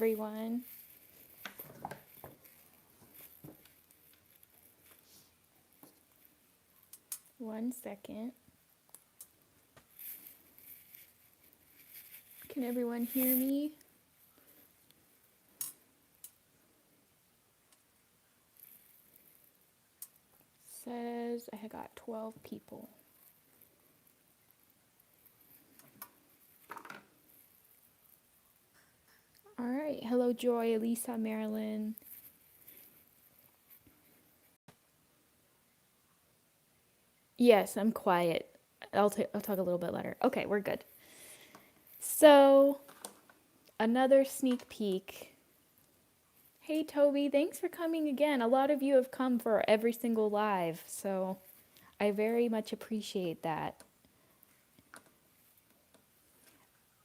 everyone. One second. Can everyone hear me? Says I got 12 people. All right. Hello, Joy, Elisa, Marilyn. Yes, I'm quiet. I'll talk a little bit later. Okay, we're good. So, another sneak peek. Hey, Toby, thanks for coming again. A lot of you have come for every single live, so I very much appreciate that.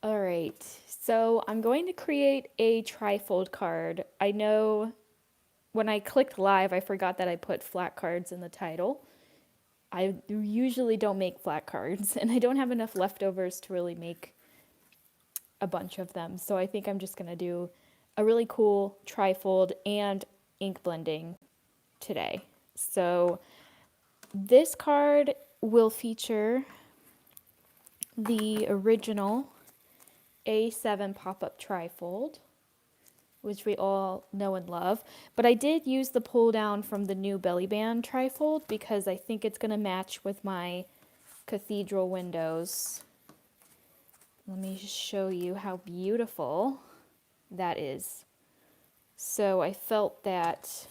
All right, so I'm going to create a trifold card. I know when I clicked live, I forgot that I put flat cards in the title. I usually don't make flat cards, and I don't have enough leftovers to really make a bunch of them. So I think I'm just going to do a really cool trifold and ink blending today. So this card will feature the original A7 pop-up trifold, which we all know and love. But I did use the pull down from the new belly band trifold because I think it's going to match with my Cathedral windows. Let me just show you how beautiful that is. So I felt that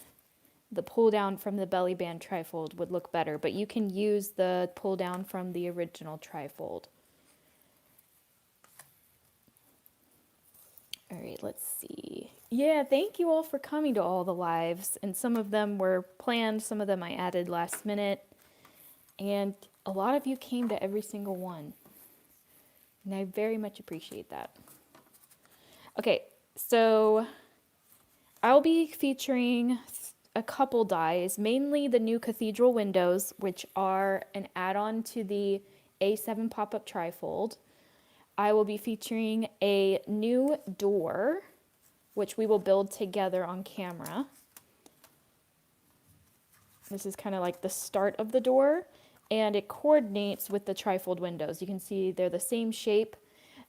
the pull down from the belly band trifold would look better, but you can use the pull down from the original trifold. All right, let's see. Yeah, thank you all for coming to all the lives. And some of them were planned, some of them I added last minute. And a lot of you came to every single one. And I very much appreciate that. Okay, so I'll be featuring a couple dies, mainly the new Cathedral windows, which are an add-on to the A7 pop-up trifold. I will be featuring a new door, which we will build together on camera. This is kind of like the start of the door, and it coordinates with the trifold windows. You can see they're the same shape.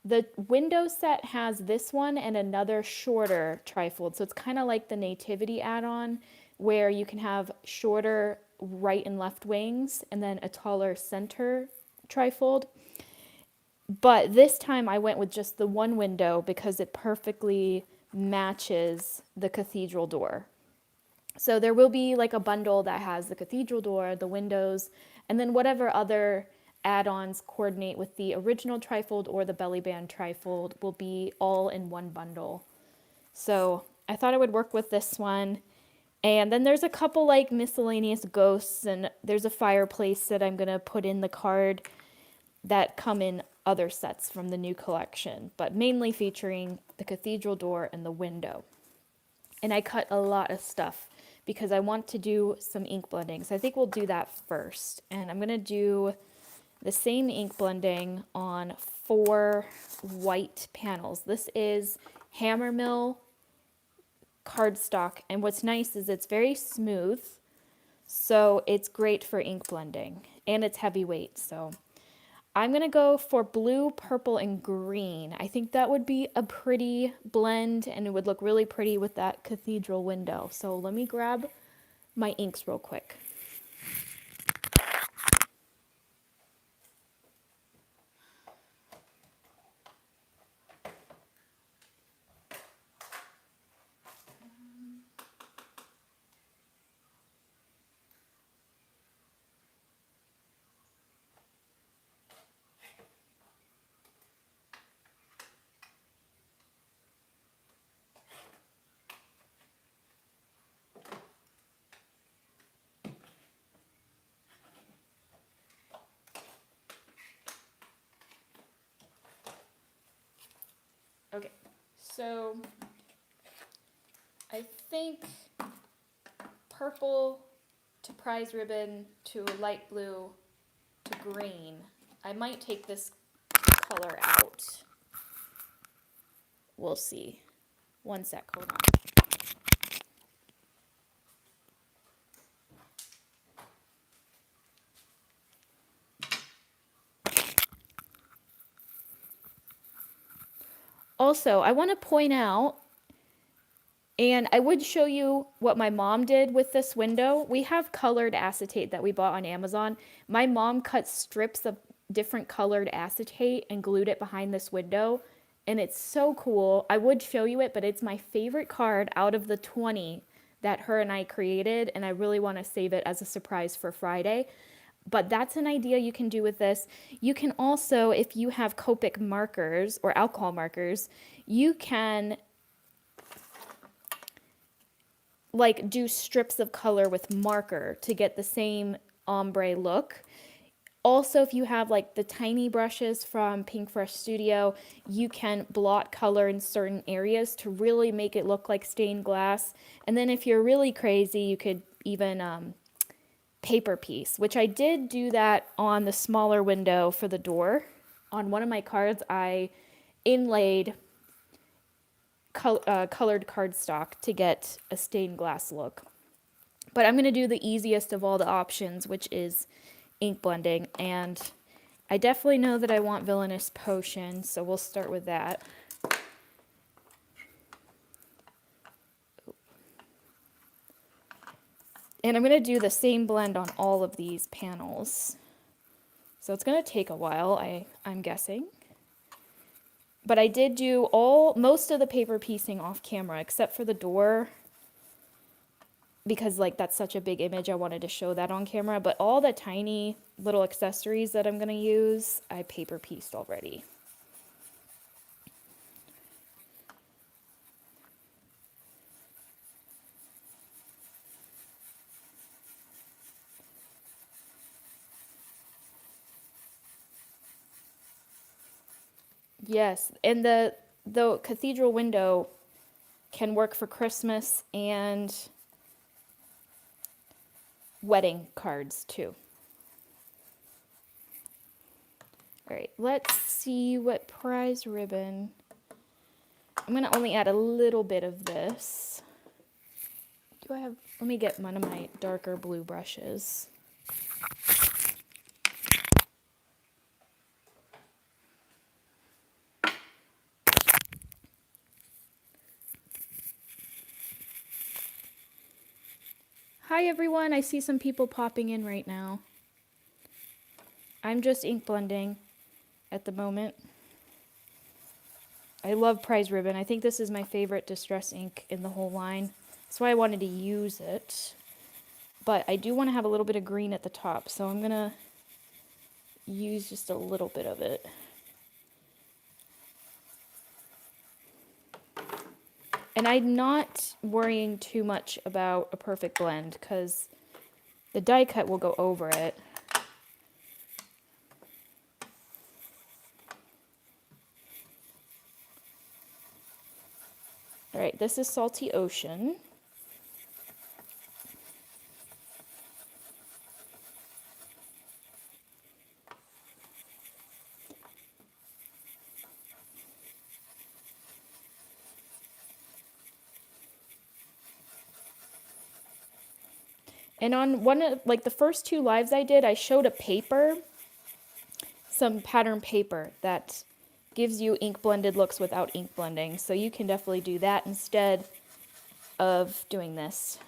The window set has this one and another shorter trifold, so it's kind of like the Nativity add-on, where you can have shorter right and left wings and then a taller center trifold. But this time I went with just the one window because it perfectly matches the Cathedral door. So there will be like a bundle that has the Cathedral door, the windows, and then whatever other add-ons coordinate with the original trifold or the belly band trifold will be all in one bundle. So I thought I would work with this one. And then there's a couple like miscellaneous ghosts, and there's a fireplace that I'm going to put in the card that come in other sets from the new collection, but mainly featuring the Cathedral door and the window. And I cut a lot of stuff because I want to do some ink blending. So I think we'll do that first. And I'm going to do the same ink blending on 4 white panels. This is Hammermill cardstock, and what's nice is it's very smooth, so it's great for ink blending, and it's heavyweight. So I'm going to go for blue, purple, and green. I think that would be a pretty blend, and it would look really pretty with that Cathedral window. So let me grab my inks real quick. Okay, so I think purple to prize ribbon to light blue to green. I might take this color out. We'll see. One sec, hold on. Also, I want to point out, and I would show you what my mom did with this window. We have colored acetate that we bought on Amazon. My mom cut strips of different colored acetate and glued it behind this window. And it's so cool. I would show you it, but it's my favorite card out of the 20 that her and I created. And I really want to save it as a surprise for Friday. But that's an idea you can do with this. You can also, if you have Copic markers or alcohol markers, you can like do strips of color with marker to get the same ombre look. Also, if you have like the tiny brushes from Pink Fresh Studio, you can blot color in certain areas to really make it look like stained glass. And then if you're really crazy, you could even paper piece, which I did do that on the smaller window for the door. On one of my cards, I inlaid colored cardstock to get a stained glass look. But I'm going to do the easiest of all the options, which is ink blending. And I definitely know that I want Villainous Potion, so we'll start with that. And I'm going to do the same blend on all of these panels. So it's going to take a while, I'm guessing. But I did do most of the paper piecing off camera, except for the door, because like that's such a big image, I wanted to show that on camera. But all the tiny little accessories that I'm going to use, I paper pieced already. Yes, and the cathedral window can work for Christmas and wedding cards too. All right, let's see what prize ribbon. I'm going to only add a little bit of this. Let me get one of my darker blue brushes. Hi everyone, I see some people popping in right now. I'm just ink blending at the moment. I love prize ribbon. I think this is my favorite distress ink in the whole line. That's why I wanted to use it. But I do want to have a little bit of green at the top, so I'm going to use just a little bit of it. And I'm not worrying too much about a perfect blend because the die cut will go over it. All right, this is Salty Ocean. And on one of the first two lives I did, I showed a paper, some pattern paper that gives you ink blended looks without ink blending. So you can definitely do that instead of doing this.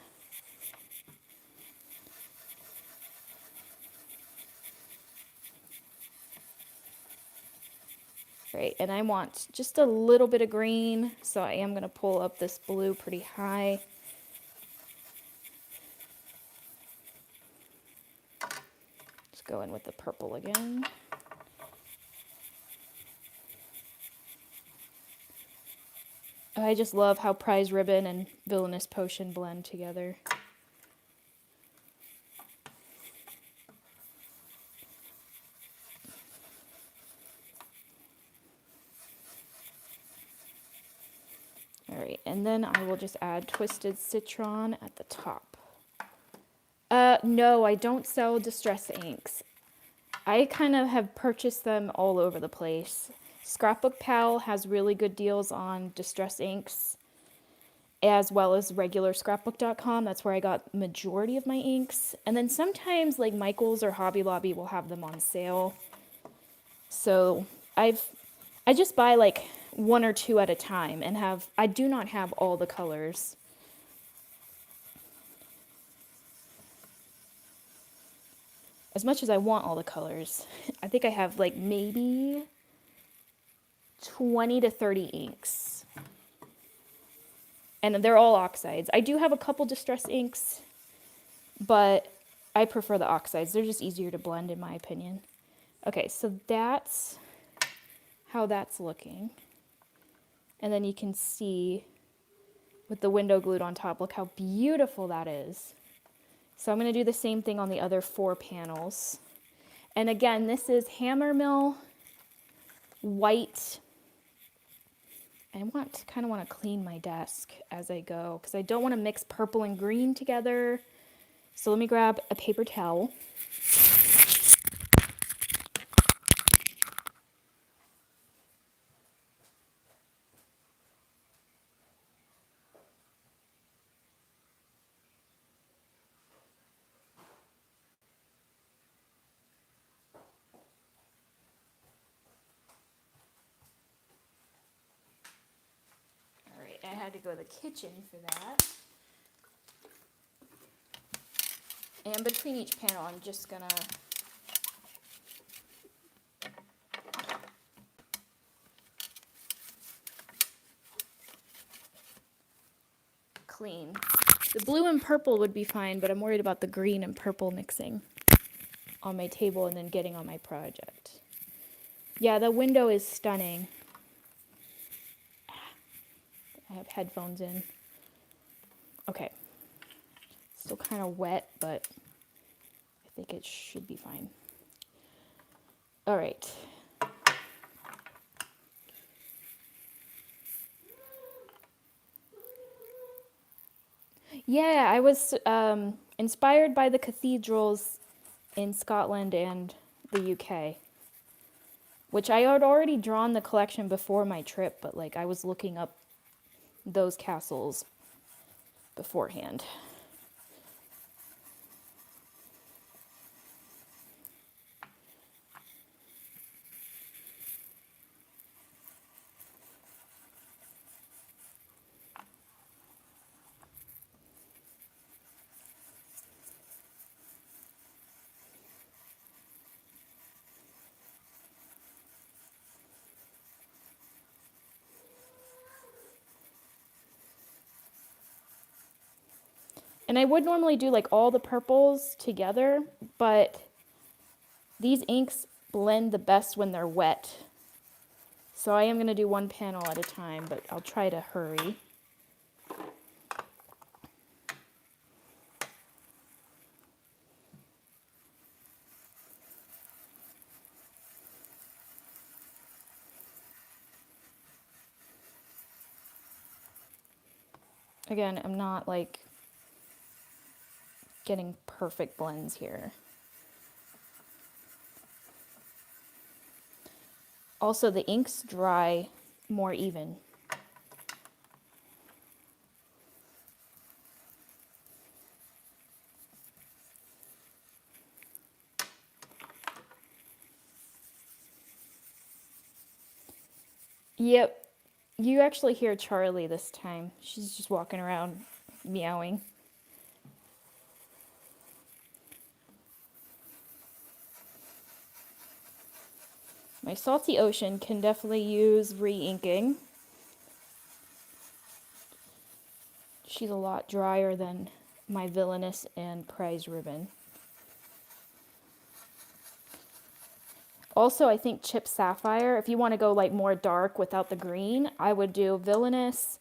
Right, and I want just a little bit of green, so I am going to pull up this blue pretty high. Just go in with the purple again. I just love how Prize Ribbon and Villainous Potion blend together. Alright, and then I will just add Twisted Citron at the top. No, I don't sell distress inks. I kind of have purchased them all over the place. Scrapbook Pal has really good deals on distress inks. as well as regular scrapbook.com. That's where I got majority of my inks. And then sometimes like Michael's or Hobby Lobby will have them on sale. So I just buy like one or two at a time and I do not have all the colors. As much as I want all the colors, I think I have like maybe 20 to 30 inks. And they're all oxides. I do have a couple distress inks, but I prefer the oxides. They're just easier to blend in my opinion. Okay, so that's how that's looking. And then you can see with the window glued on top, look how beautiful that is. So I'm going to do the same thing on the other 4 panels. And again, this is Hammermill white. I kind of want to clean my desk as I go because I don't want to mix purple and green together. So let me grab a paper towel. All right, I had to go to the kitchen for that. And between each panel, I'm just gonna clean. The blue and purple would be fine, but I'm worried about the green and purple mixing on my table and then getting on my project. Yeah, the window is stunning. I have headphones in. Okay. Still kind of wet, but I think it should be fine. All right. Yeah, I was inspired by the cathedrals in Scotland and the UK, which I had already drawn the collection before my trip, but like I was looking up those castles beforehand. And I would normally do like all the purples together, but these inks blend the best when they're wet. So I am going to do one panel at a time, but I'll try to hurry. Again, I'm not like getting perfect blends here. Also, the inks dry more even. Yep, you actually hear Charlie this time. She's just walking around meowing. My Salty Ocean can definitely use re-inking. She's a lot drier than my Villainous and Prize Ribbon. Also, I think Chip Sapphire, if you want to go like more dark without the green, I would do Villainous,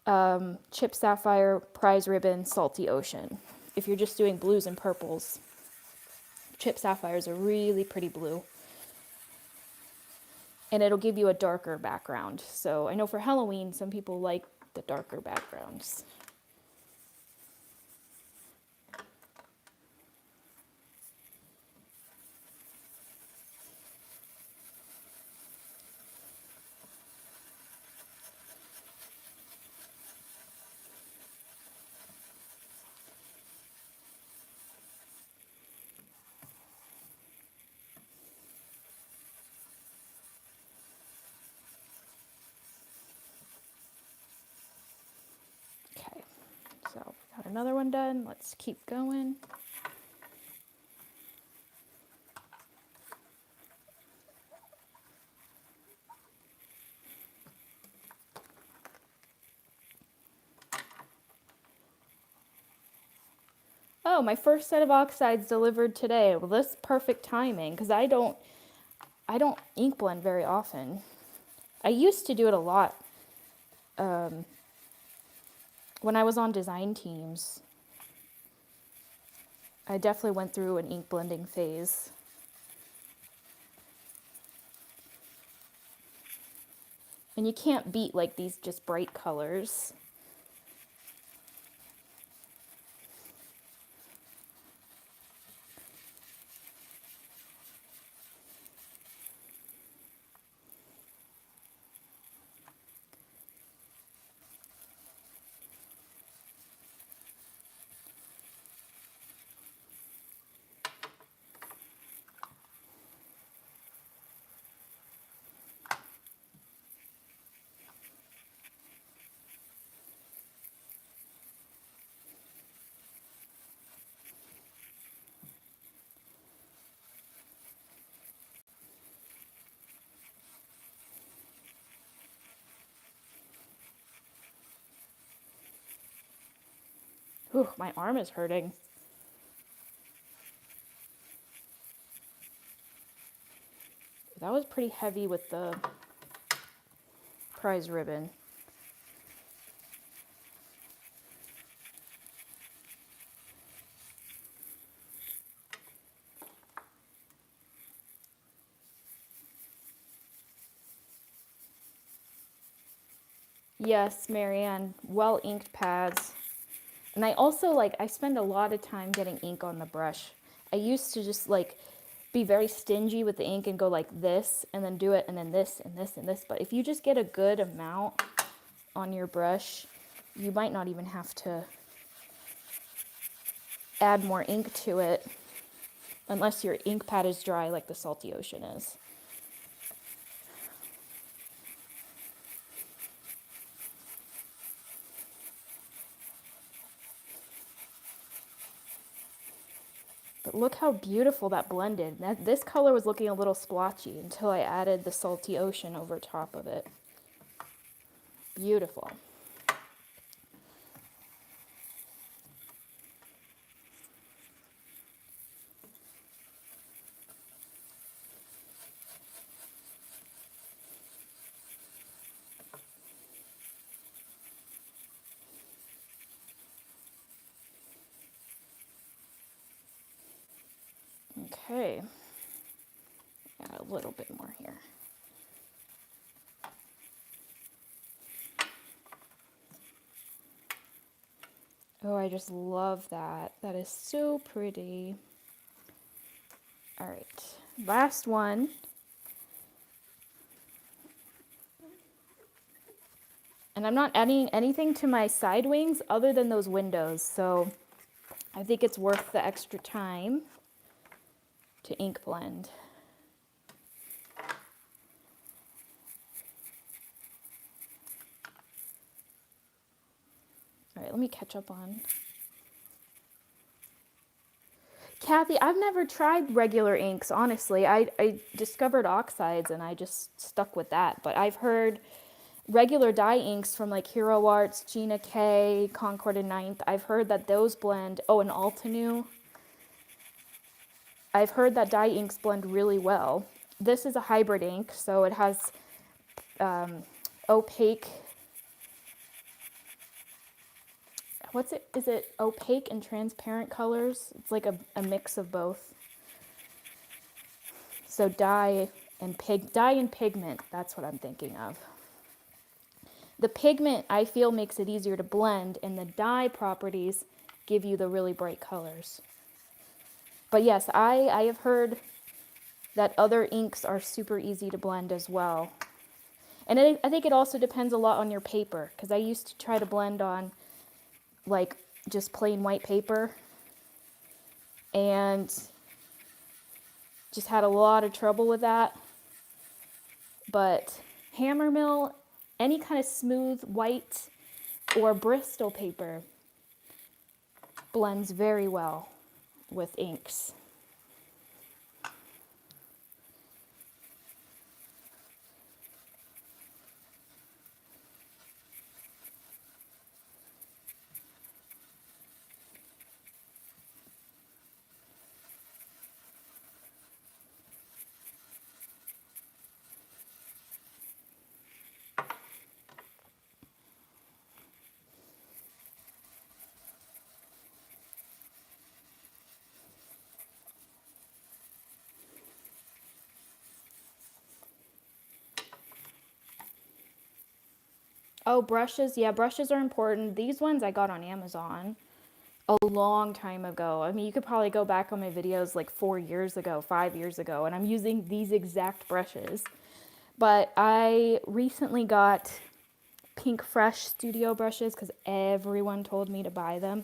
Chip Sapphire, Prize Ribbon, Salty Ocean. If you're just doing blues and purples, Chip Sapphire is a really pretty blue. And it'll give you a darker background. So I know for Halloween, some people like the darker backgrounds. another one done. Let's keep going. Oh, my first set of oxides delivered today. Well, this is perfect timing because I don't ink blend very often. I used to do it a lot when I was on design teams. I definitely went through an ink blending phase. And you can't beat like these just bright colors. Whew, my arm is hurting. That was pretty heavy with the prize ribbon. Yes, Marianne, well inked pads. And I also I spend a lot of time getting ink on the brush. I used to just be very stingy with the ink and go like this and then do it and then this and this and this. But if you just get a good amount on your brush, you might not even have to add more ink to it unless your ink pad is dry like the Salty Ocean is. But look how beautiful that blended. This color was looking a little splotchy until I added the Salty Ocean over top of it. Beautiful. Okay, add a little bit more here. Oh, I just love that. That is so pretty. All right, last one. And I'm not adding anything to my side wings other than those windows, so I think it's worth the extra time to ink blend. All right, let me catch up on. Kathy, I've never tried regular inks, honestly. I discovered oxides and I just stuck with that. But I've heard regular dye inks from like Hero Arts, Gina K, Concord and Ninth. I've heard that those blend, oh, and Altenew. I've heard that dye inks blend really well. This is a hybrid ink, so it has opaque. Is it opaque and transparent colors? It's like a mix of both. So dye and pigment, that's what I'm thinking of. The pigment, I feel, makes it easier to blend, and the dye properties give you the really bright colors. But yes, I have heard that other inks are super easy to blend as well. And I think it also depends a lot on your paper, because I used to try to blend on like just plain white paper and just had a lot of trouble with that. But hammer mill, any kind of smooth white or Bristol paper, blends very well with inks. Oh, brushes. Yeah, brushes are important. These ones I got on Amazon a long time ago. I mean, you could probably go back on my videos like 4 years ago, 5 years ago, and I'm using these exact brushes. But I recently got Pink Fresh Studio brushes because everyone told me to buy them.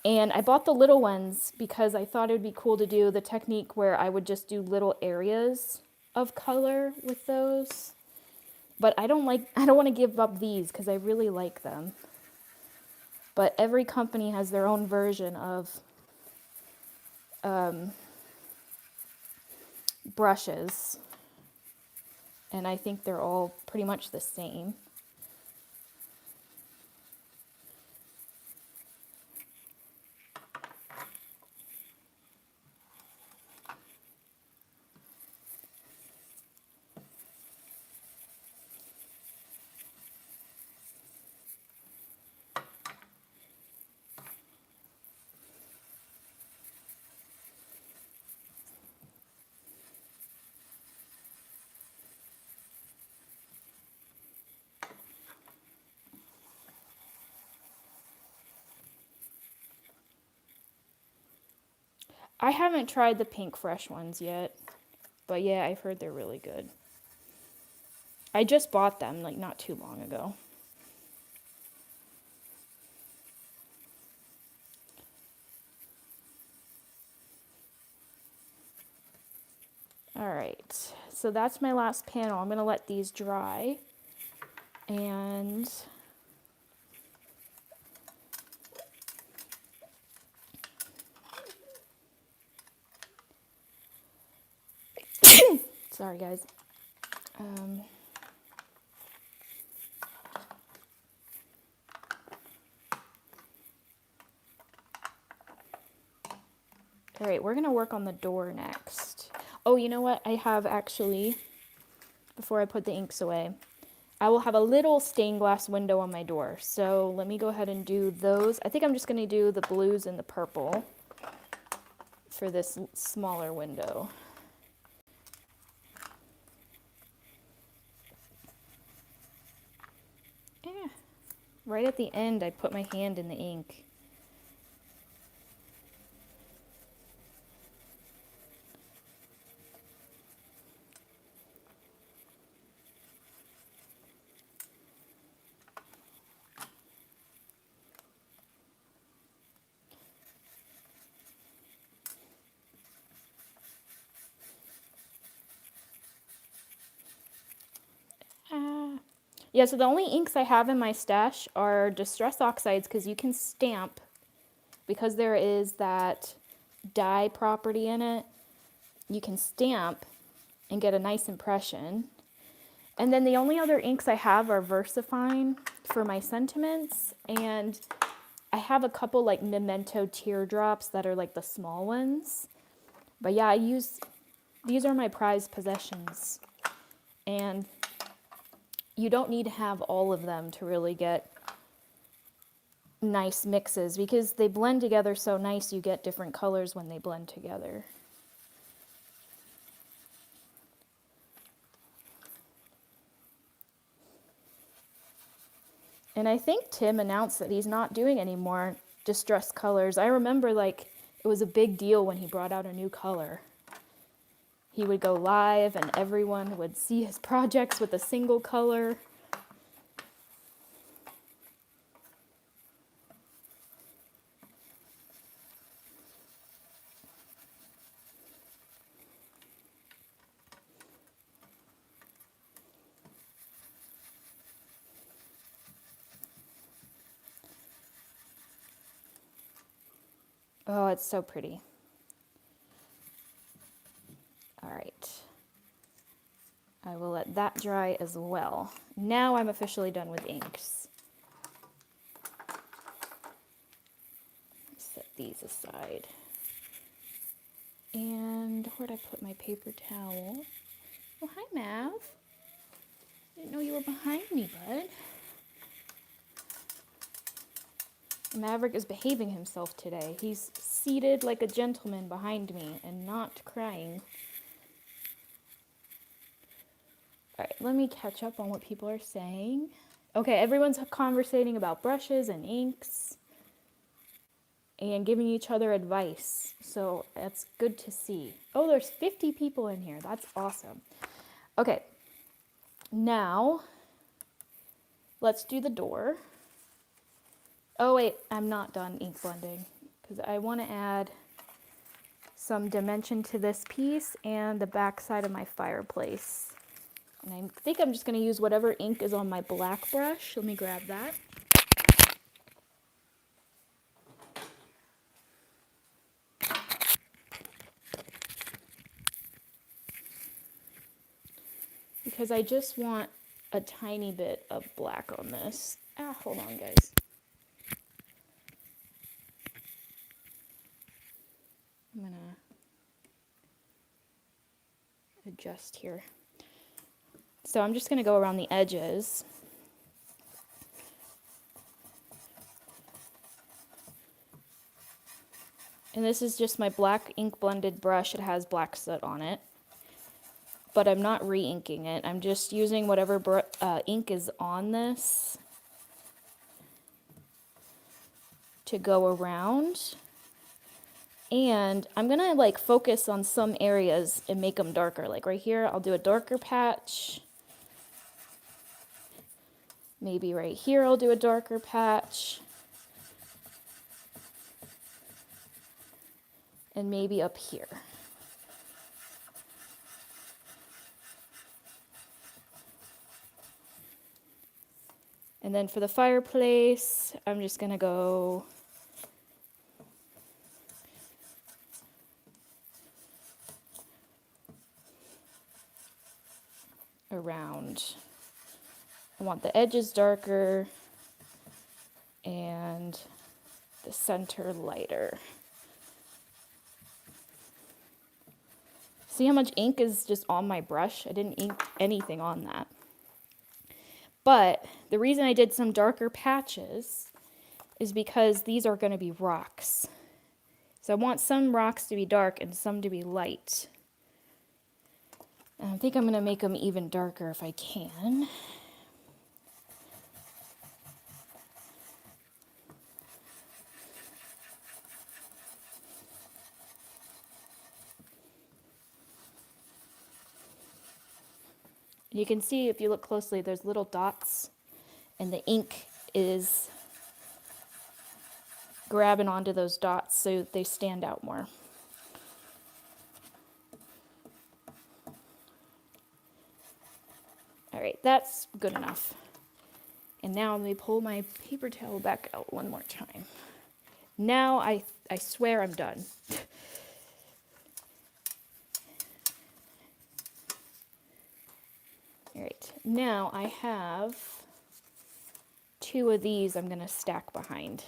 And I bought the little ones because I thought it would be cool to do the technique where I would just do little areas of color with those. But I don't want to give up these because I really like them. But every company has their own version of brushes. And I think they're all pretty much the same. I haven't tried the Pink Fresh ones yet, but yeah, I've heard they're really good. I just bought them like not too long ago. All right, so that's my last panel. I'm gonna let these dry, and sorry guys. All right, we're gonna work on the door next. Oh, you know what? I have actually, before I put the inks away, I will have a little stained glass window on my door. So let me go ahead and do those. I think I'm just gonna do the blues and the purple for this smaller window. Yeah. Right at the end, I put my hand in the ink. Yeah, so the only inks I have in my stash are Distress Oxides because you can stamp, because there is that dye property in it, you can stamp and get a nice impression. And then the only other inks I have are VersaFine for my sentiments, and I have a couple like Memento teardrops that are like the small ones. But yeah, these are my prized possessions. And you don't need to have all of them to really get nice mixes because they blend together so nice, you get different colors when they blend together. And I think Tim announced that he's not doing any more distress colors. I remember like it was a big deal when he brought out a new color. He would go live and everyone would see his projects with a single color. Oh, it's so pretty. All right. I will let that dry as well. Now I'm officially done with inks. Set these aside. And where'd I put my paper towel? Oh, hi, Mav. Didn't know you were behind me, bud. Maverick is behaving himself today. He's seated like a gentleman behind me and not crying. All right, let me catch up on what people are saying. Okay, everyone's conversating about brushes and inks and giving each other advice. So that's good to see. Oh, there's 50 people in here. That's awesome. Okay, now let's do the door. Oh wait, I'm not done ink blending because I want to add some dimension to this piece and the back side of my fireplace. And I think I'm just going to use whatever ink is on my black brush. Let me grab that. Because I just want a tiny bit of black on this. Ah, hold on, guys. I'm going to adjust here. So I'm just going to go around the edges. And this is just my black ink blended brush. It has black soot on it. But I'm not re-inking it. I'm just using whatever ink is on this to go around. And I'm gonna like focus on some areas and make them darker. Like right here, I'll do a darker patch. Maybe right here, I'll do a darker patch. And maybe up here. And then for the fireplace, I'm just gonna go around. I want the edges darker and the center lighter. See how much ink is just on my brush? I didn't ink anything on that. But the reason I did some darker patches is because these are going to be rocks. So I want some rocks to be dark and some to be light. And I think I'm going to make them even darker if I can. You can see if you look closely, there's little dots and the ink is grabbing onto those dots so they stand out more. All right, that's good enough. And now let me pull my paper towel back out one more time. Now I swear I'm done. All right, now I have 2 of these I'm going to stack behind,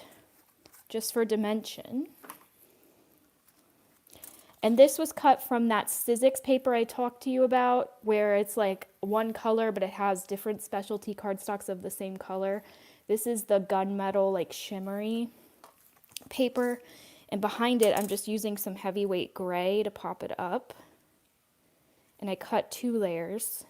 just for dimension. And this was cut from that Sizzix paper I talked to you about, where it's like one color, but it has different specialty cardstocks of the same color. This is the gunmetal, like shimmery paper. And behind it, I'm just using some heavyweight gray to pop it up. And I cut 2 layers.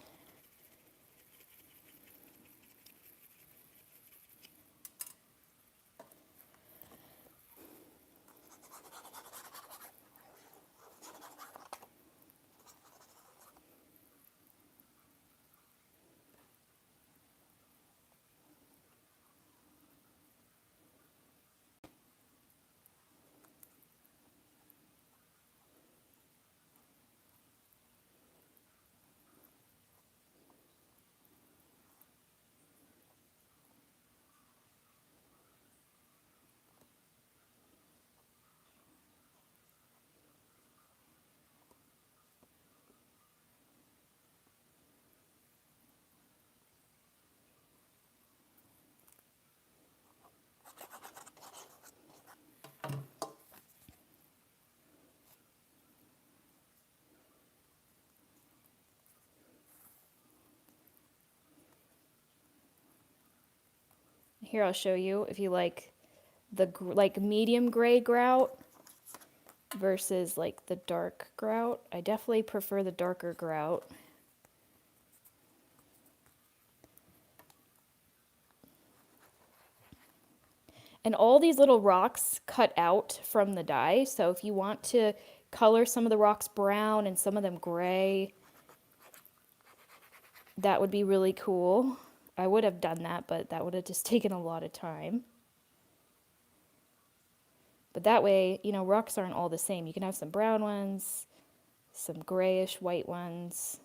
Here, I'll show you if you like the like medium gray grout versus like the dark grout. I definitely prefer the darker grout. And all these little rocks cut out from the die. So if you want to color some of the rocks brown and some of them gray, that would be really cool. I would have done that, but that would have just taken a lot of time. But that way, you know, rocks aren't all the same. You can have some brown ones, some grayish white ones.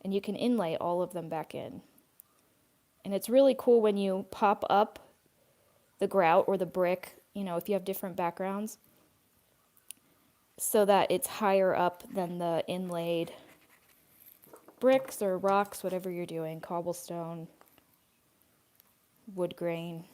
And you can inlay all of them back in. And it's really cool when you pop up the grout or the brick, you know, if you have different backgrounds, so that it's higher up than the inlaid bricks or rocks, whatever you're doing, cobblestone, wood grain.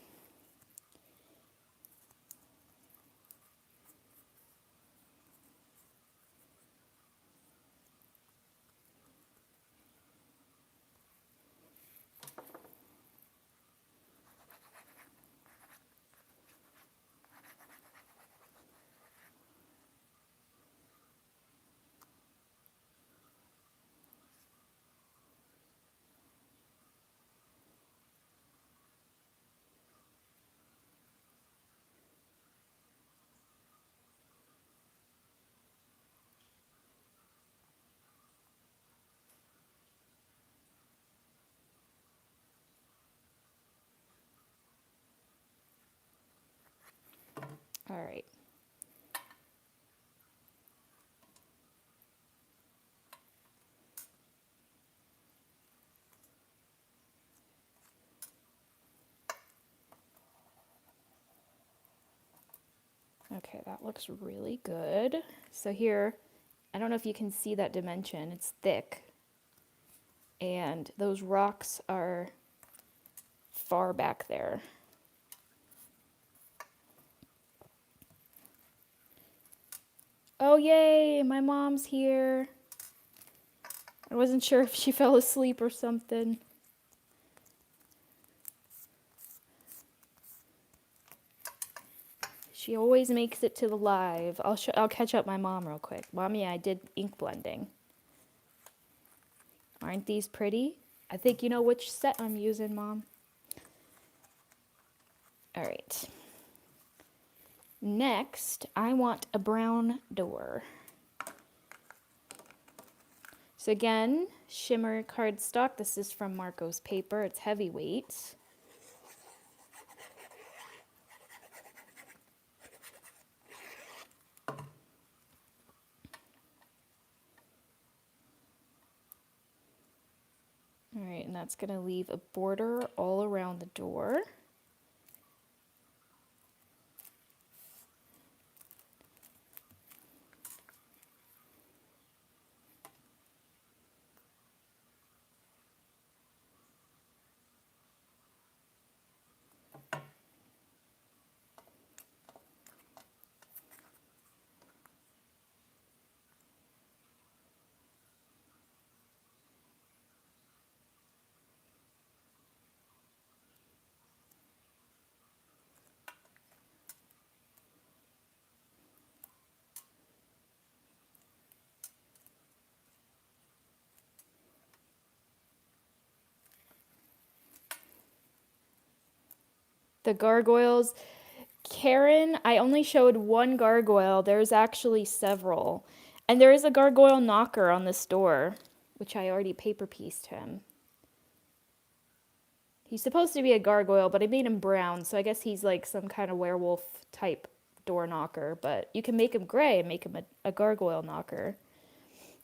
All right. Okay, that looks really good. So here, I don't know if you can see that dimension. It's thick. And those rocks are far back there. Oh, yay, my mom's here. I wasn't sure if she fell asleep or something. She always makes it to the live. I'll catch up my mom real quick. Mommy, I did ink blending. Aren't these pretty? I think you know which set I'm using, Mom. All right. Next, I want a brown door. So again, shimmer cardstock. This is from Marco's Paper. It's heavyweight. All right, and that's going to leave a border all around the door. The gargoyles. Karen, I only showed one gargoyle. There's actually several. And there is a gargoyle knocker on this door, which I already paper pieced him. He's supposed to be a gargoyle, but I made him brown, so I guess he's like some kind of werewolf type door knocker. But you can make him gray and make him a gargoyle knocker.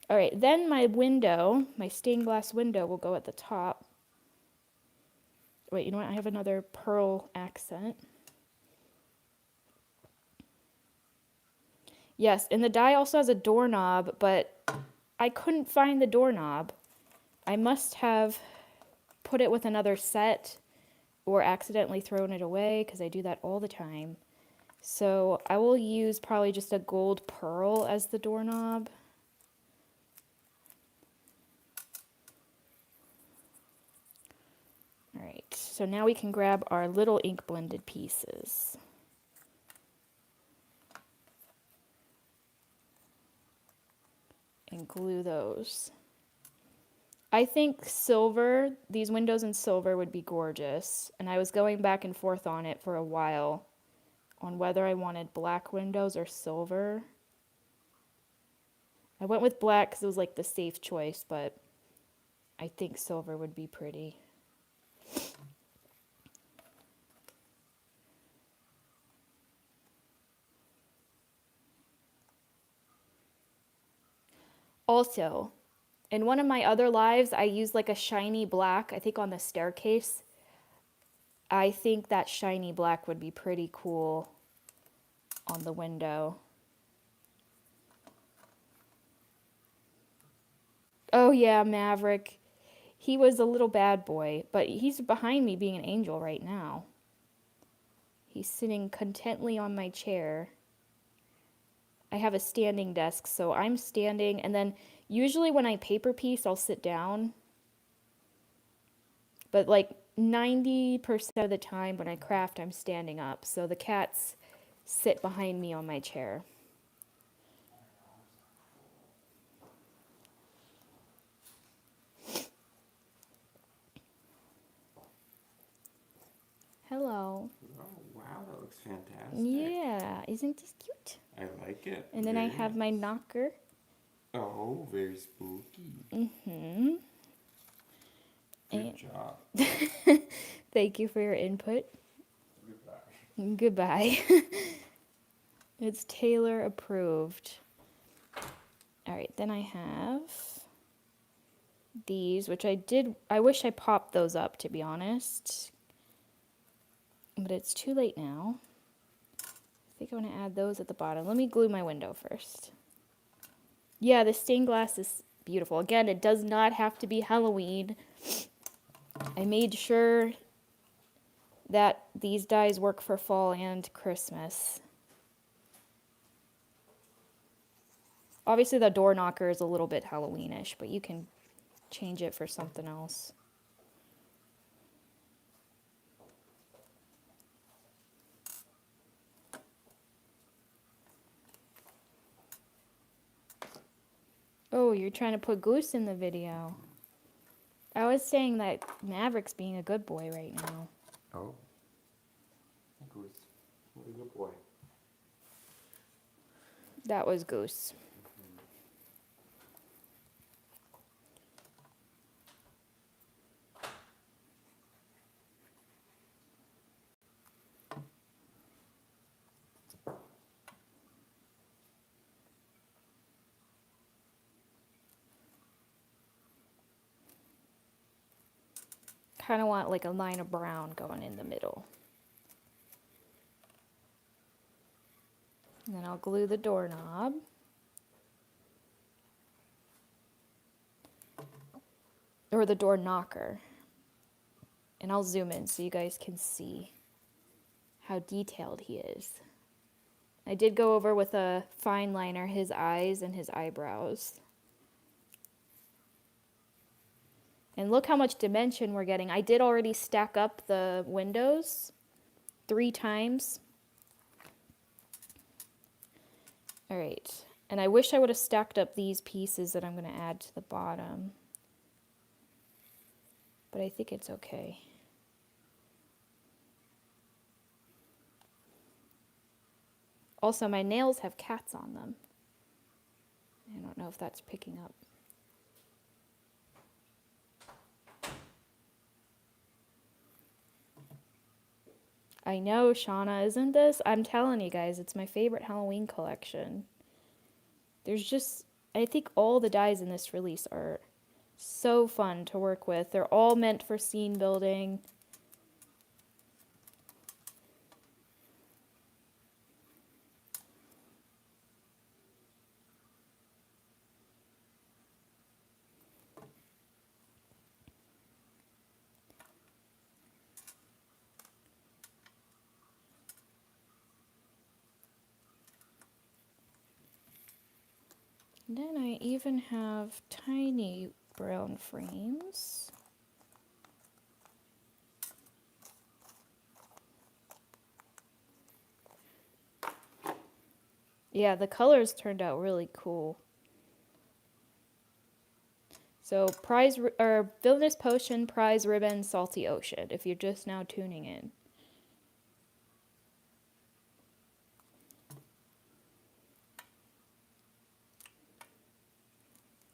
All right, then my window, my stained glass window will go at the top. Wait, you know what? I have another pearl accent. Yes, and the die also has a doorknob, but I couldn't find the doorknob. I must have put it with another set or accidentally thrown it away because I do that all the time. So I will use probably just a gold pearl as the doorknob. so now we can grab our little ink blended pieces. And glue those. I think silver, these windows in silver would be gorgeous. And I was going back and forth on it for a while on whether I wanted black windows or silver. I went with black because it was like the safe choice, but I think silver would be pretty. Also, in one of my other lives, I used like a shiny black, I think on the staircase. I think that shiny black would be pretty cool on the window. Oh yeah, Maverick. He was a little bad boy, but he's behind me being an angel right now. He's sitting contently on my chair. I have a standing desk, so I'm standing, and then usually when I paper piece, I'll sit down. But like 90% of the time when I craft, I'm standing up. So the cats sit behind me on my chair. Hello. Oh, wow, that looks fantastic. Yeah, isn't this cute? I like it. And then I have my knocker. Oh, very spooky. Mm-hmm. Good job. Thank you for your input. Goodbye. Goodbye. It's Taylor approved. All right, then I have these, which I wish I popped those up, to be honest. But it's too late now. I think I want to add those at the bottom. Let me glue my window first. Yeah, the stained glass is beautiful. Again, it does not have to be Halloween. I made sure that these dies work for fall and Christmas. Obviously, the door knocker is a little bit Halloweenish, but you can change it for something else. Oh, you're trying to put Goose in the video. I was saying that Maverick's being a good boy right now. Oh. Goose. What a good boy. That was Goose. Kind of want like a line of brown going in the middle. And then I'll glue the doorknob. Or the door knocker. And I'll zoom in so you guys can see how detailed he is. I did go over with a fine liner his eyes and his eyebrows. And look how much dimension we're getting. I did already stack up the windows 3 times. All right, and I wish I would have stacked up these pieces that I'm going to add to the bottom. But I think it's okay. Also, my nails have cats on them. I don't know if that's picking up. I know, Shauna, isn't this? I'm telling you guys, it's my favorite Halloween collection. There's just, I think all the dies in this release are so fun to work with. They're all meant for scene building. And then I even have tiny brown frames. Yeah, the colors turned out really cool. So or Villainous Potion, Prize Ribbon, Salty Ocean, if you're just now tuning in.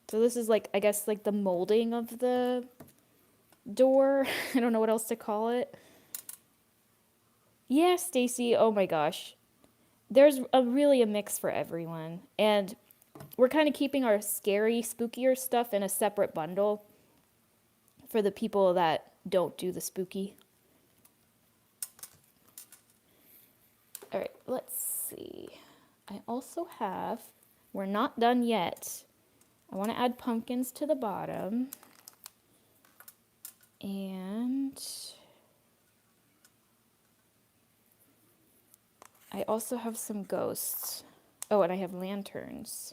So this is like, I guess, like the molding of the door. I don't know what else to call it. Yeah, Stacy, oh my gosh. There's really a mix for everyone. And we're kind of keeping our scary, spookier stuff in a separate bundle for the people that don't do the spooky. All right, let's see. I also have, we're not done yet. I want to add pumpkins to the bottom. And I also have some ghosts. Oh, and I have lanterns.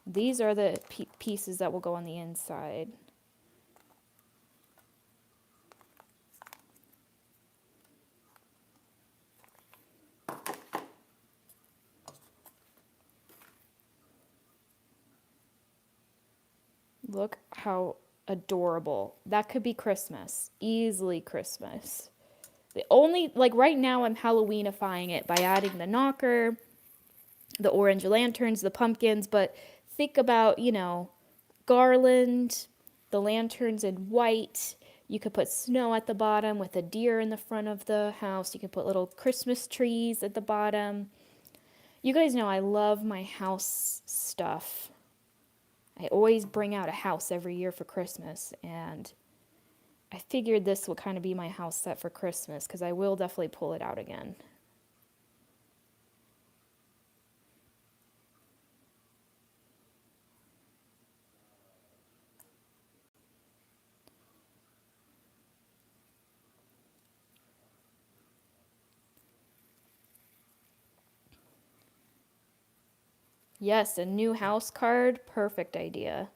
These are the pieces that will go on the inside. Look how adorable. That could be Christmas. Easily Christmas. The only, like right now, I'm Halloweenifying it by adding the knocker, the orange lanterns, the pumpkins, but think about, you know, garland, the lanterns in white. You could put snow at the bottom with a deer in the front of the house. You could put little Christmas trees at the bottom. You guys know I love my house stuff. I always bring out a house every year for Christmas, and I figured this would kind of be my house set for Christmas because I will definitely pull it out again. Yes, a new house card. Perfect idea.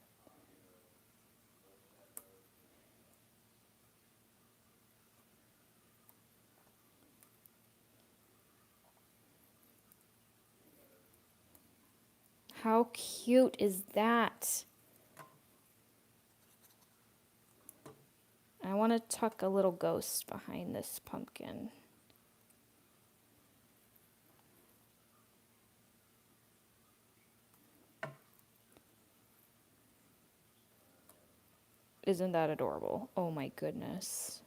How cute is that? I want to tuck a little ghost behind this pumpkin. Isn't that adorable? Oh my goodness.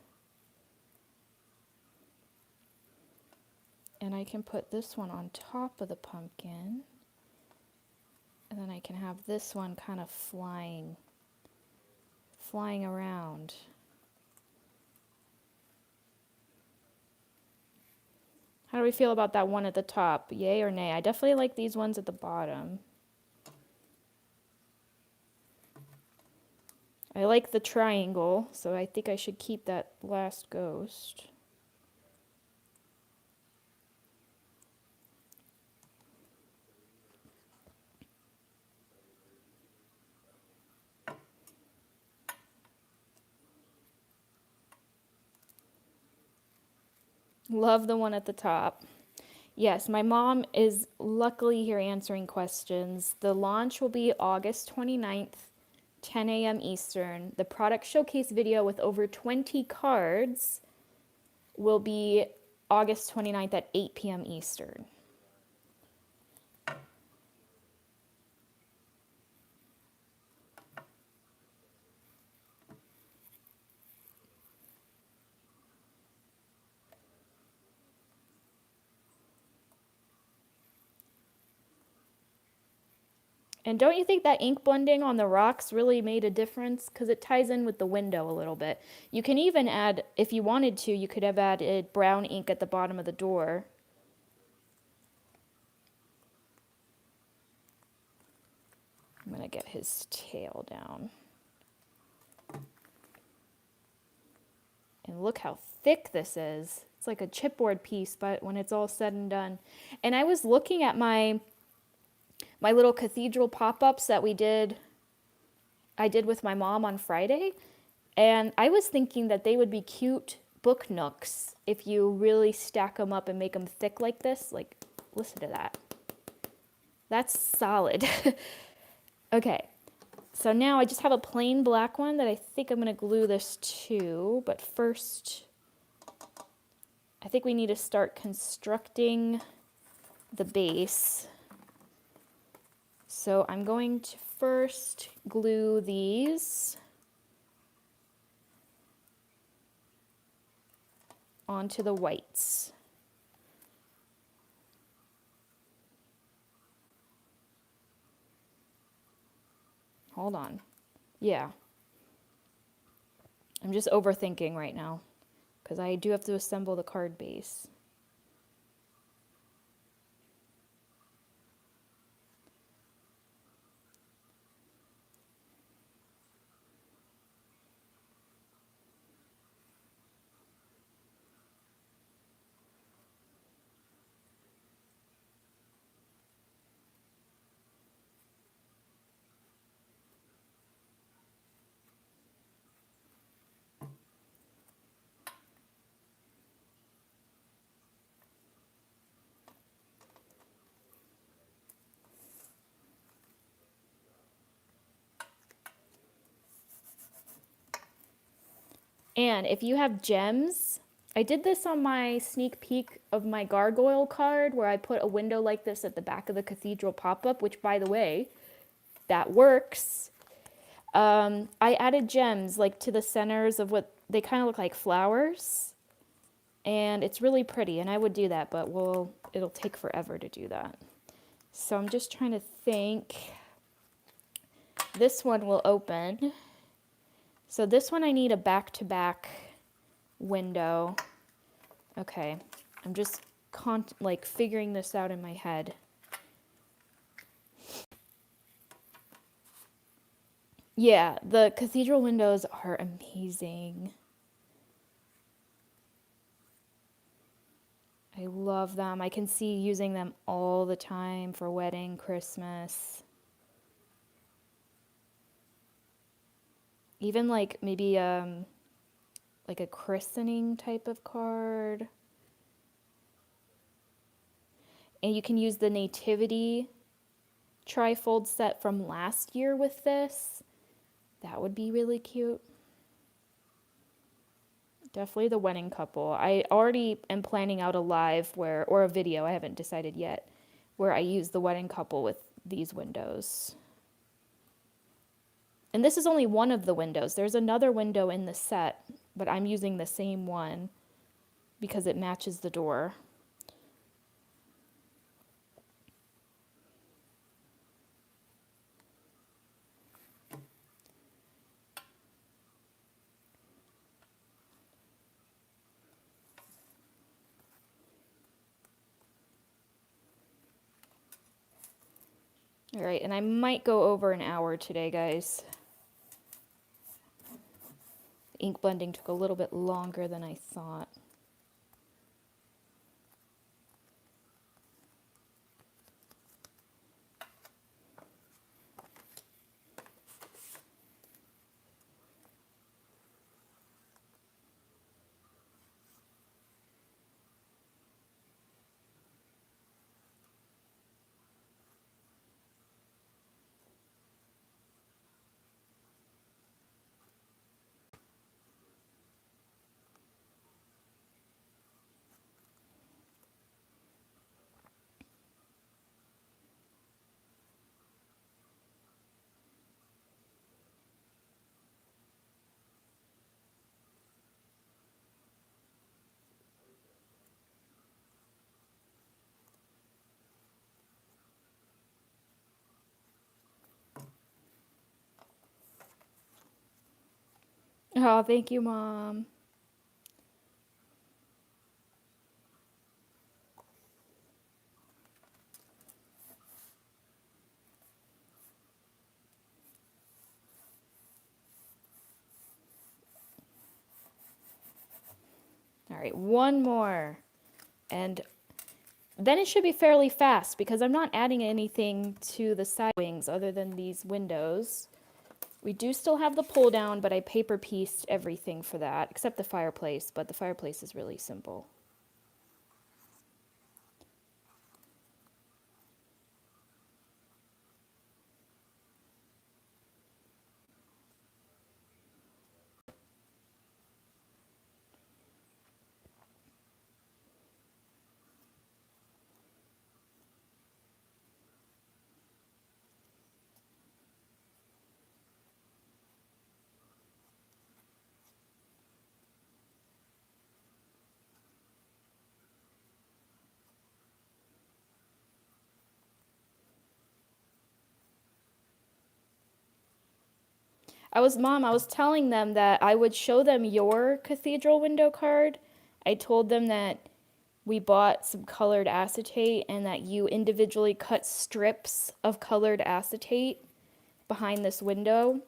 And I can put this one on top of the pumpkin. And then I can have this one kind of flying around. How do we feel about that one at the top? Yay or nay? I definitely like these ones at the bottom. I like the triangle, so I think I should keep that last ghost. Love the one at the top. Yes, my mom is luckily here answering questions. The launch will be August 29th, 10 a.m. Eastern. The product showcase video with over 20 cards will be August 29th at 8 p.m. Eastern. And don't you think that ink blending on the rocks really made a difference? Because it ties in with the window a little bit. You can even add, if you wanted to, you could have added brown ink at the bottom of the door. I'm going to get his tail down. And look how thick this is. It's like a chipboard piece, but when it's all said and done. And I was looking at my little cathedral pop-ups that I did with my mom on Friday, and I was thinking that they would be cute book nooks if you really stack them up and make them thick like this. Like, listen to that. That's solid. Okay, so now I just have a plain black one that I think I'm going to glue this to, but first I think we need to start constructing the base. So I'm going to first glue these onto the whites. Hold on. Yeah. I'm just overthinking right now because I do have to assemble the card base. And if you have gems, I did this on my sneak peek of my gargoyle card where I put a window like this at the back of the cathedral pop-up, which by the way, that works. I added gems like to the centers of what they kind of look like flowers. And it's really pretty, and I would do that, but it'll take forever to do that. So I'm just trying to think. This one will open. So this one I need a back-to-back window. Okay, I'm just like figuring this out in my head. Yeah, the cathedral windows are amazing. I love them. I can see using them all the time for wedding, Christmas. Even like maybe like a christening type of card. And you can use the nativity trifold set from last year with this. That would be really cute. Definitely the wedding couple. I already am planning out a live or a video, I haven't decided yet, where I use the wedding couple with these windows. And this is only one of the windows. There's another window in the set, but I'm using the same one because it matches the door. All right, and I might go over an hour today, guys. Ink blending took a little bit longer than I thought. Oh, thank you, Mom. All right, one more. And then it should be fairly fast because I'm not adding anything to the side wings other than these windows. We do still have the pull down, but I paper pieced everything for that, except the fireplace, but the fireplace is really simple. I was telling them that I would show them your cathedral window card. I told them that we bought some colored acetate and that you individually cut strips of colored acetate behind this window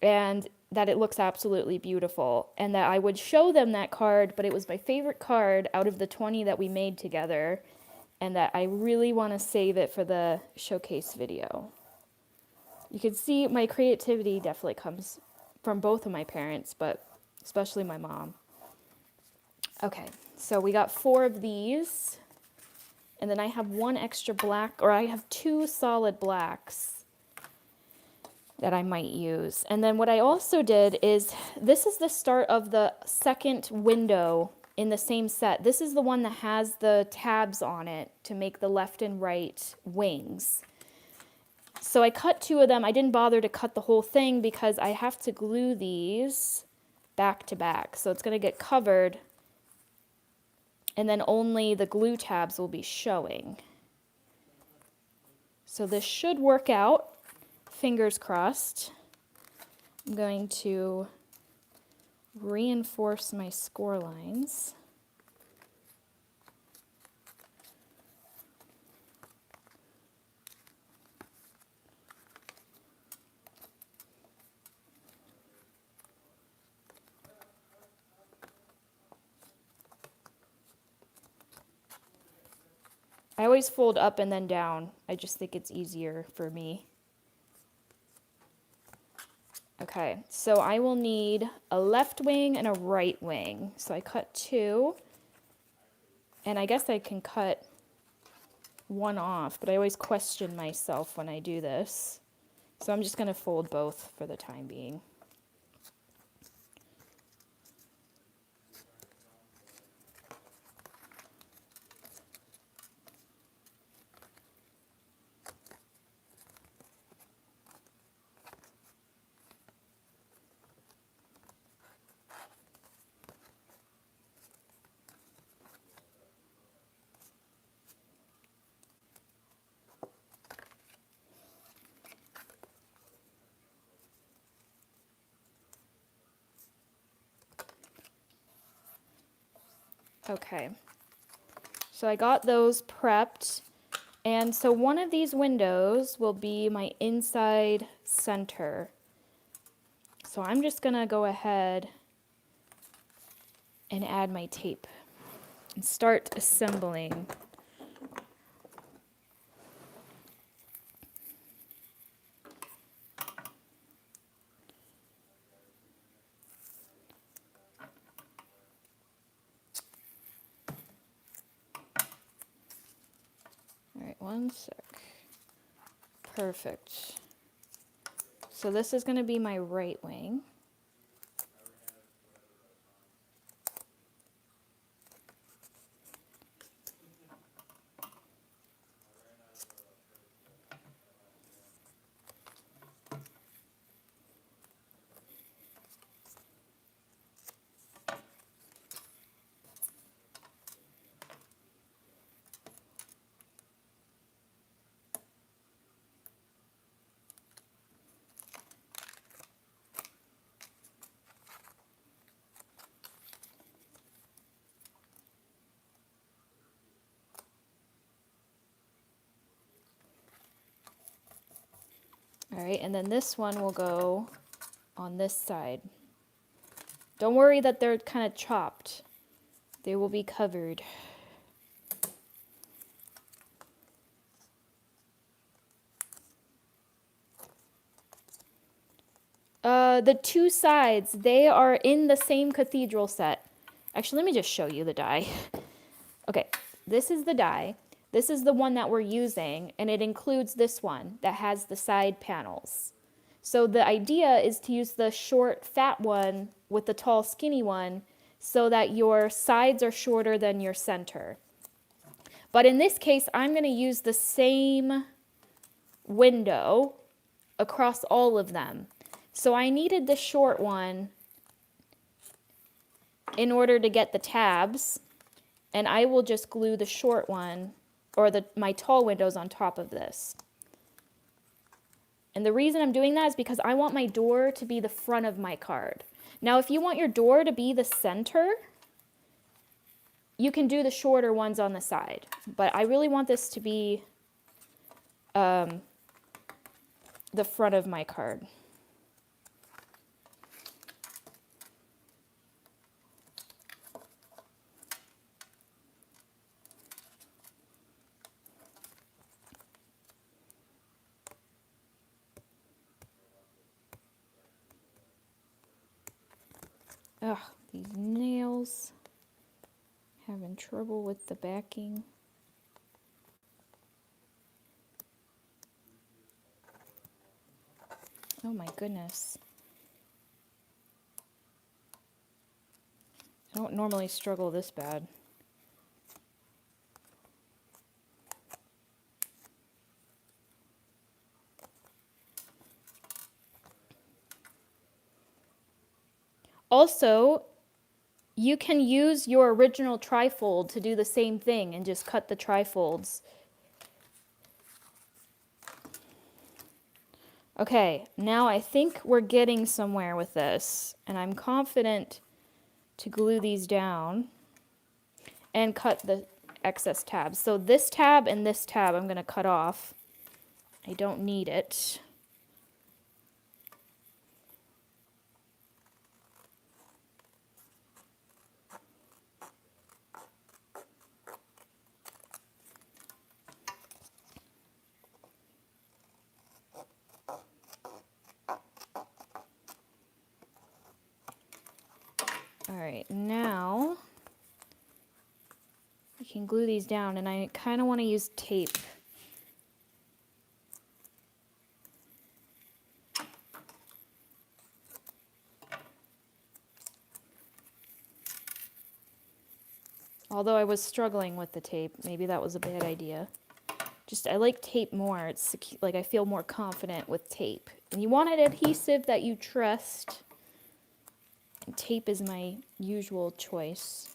and that it looks absolutely beautiful and that I would show them that card, but it was my favorite card out of the 20 that we made together and that I really want to save it for the showcase video. You can see my creativity definitely comes from both of my parents, but especially my mom. Okay, so we got 4 of these, and then I have 1 extra black, or I have 2 solid blacks that I might use. And then what I also did is, this is the start of the second window in the same set. This is the one that has the tabs on it to make the left and right wings. So I cut 2 of them. I didn't bother to cut the whole thing because I have to glue these back to back. So it's going to get covered and then only the glue tabs will be showing. So this should work out. Fingers crossed. I'm going to reinforce my score lines. I always fold up and then down. I just think it's easier for me. Okay, so I will need a left wing and a right wing. So I cut 2, and I guess I can cut 1 off, but I always question myself when I do this. So I'm just going to fold both for the time being. Okay, so I got those prepped, and so one of these windows will be my inside center. So I'm just gonna go ahead and add my tape and start assembling. All right, 1 sec. Perfect. So this is going to be my right wing. All right, and then this one will go on this side. Don't worry that they're kind of chopped. They will be covered. The two sides, they are in the same cathedral set. Actually, let me just show you the die. Okay, this is the die. This is the one that we're using, and it includes this one that has the side panels. So the idea is to use the short, fat one with the tall, skinny one so that your sides are shorter than your center. But in this case, I'm going to use the same window across all of them. So I needed the short one in order to get the tabs, and I will just glue the short one or my tall windows on top of this. And the reason I'm doing that is because I want my door to be the front of my card. Now, if you want your door to be the center, you can do the shorter ones on the side. But I really want this to be the front of my card. Ugh, these nails. Having trouble with the backing. Oh my goodness. I don't normally struggle this bad. Also, you can use your original trifold to do the same thing and just cut the trifolds. Okay, now I think we're getting somewhere with this, and I'm confident to glue these down and cut the excess tabs. So this tab and this tab I'm going to cut off. I don't need it. All right, now we can glue these down, and I kind of want to use tape. Although I was struggling with the tape, maybe that was a bad idea. I like tape more. It's like I feel more confident with tape. And you want an adhesive that you trust. And tape is my usual choice.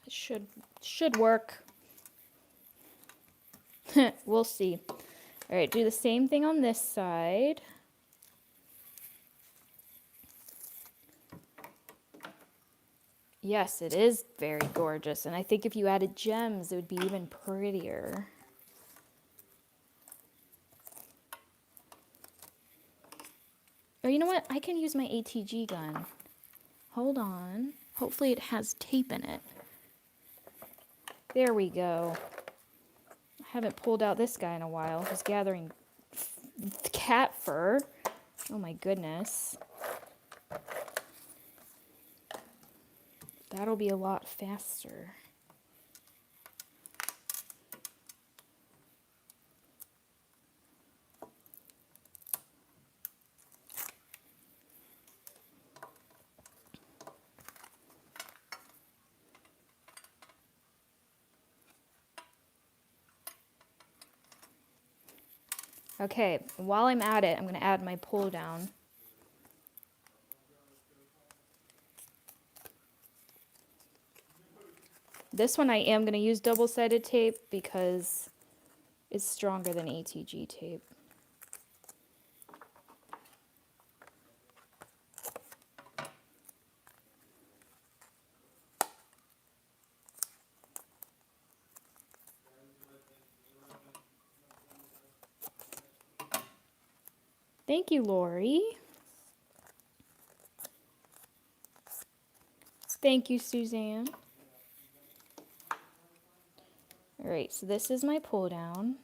It should work. We'll see. All right, do the same thing on this side. Yes, it is very gorgeous, and I think if you added gems, it would be even prettier. Oh, you know what? I can use my ATG gun. Hold on. Hopefully it has tape in it. There we go. I haven't pulled out this guy in a while. He's gathering cat fur. Oh my goodness. That'll be a lot faster. Okay, while I'm at it, I'm going to add my pull down. This one I am going to use double-sided tape because it's stronger than ATG tape. Thank you, Lori. Thank you, Suzanne. All right, so this is my pull down.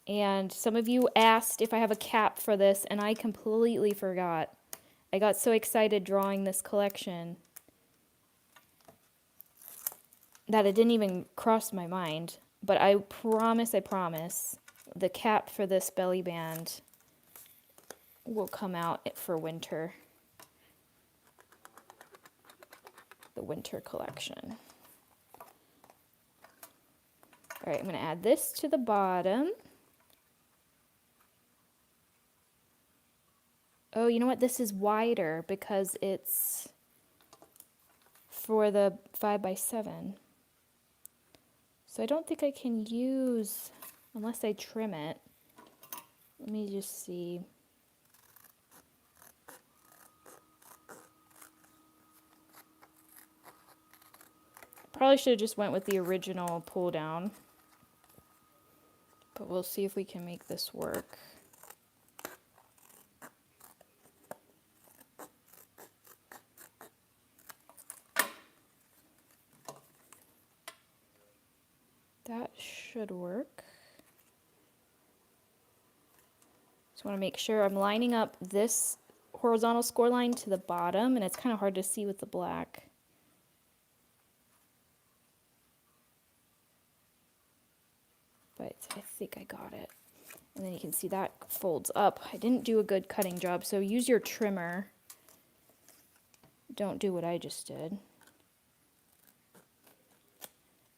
And some of you asked if I have a cap for this, and I completely forgot. I got so excited drawing this collection that it didn't even cross my mind. But I promise, the cap for this belly band will come out for winter. The winter collection. All right, I'm going to add this to the bottom. Oh, you know what? This is wider because it's for the 5x7. So I don't think I can use, unless I trim it. Let me just see. Probably should have just went with the original pull down. But we'll see if we can make this work. That should work. Just want to make sure I'm lining up this horizontal score line to the bottom, and it's kind of hard to see with the black. But I think I got it. And then you can see that folds up. I didn't do a good cutting job, so use your trimmer. Don't do what I just did.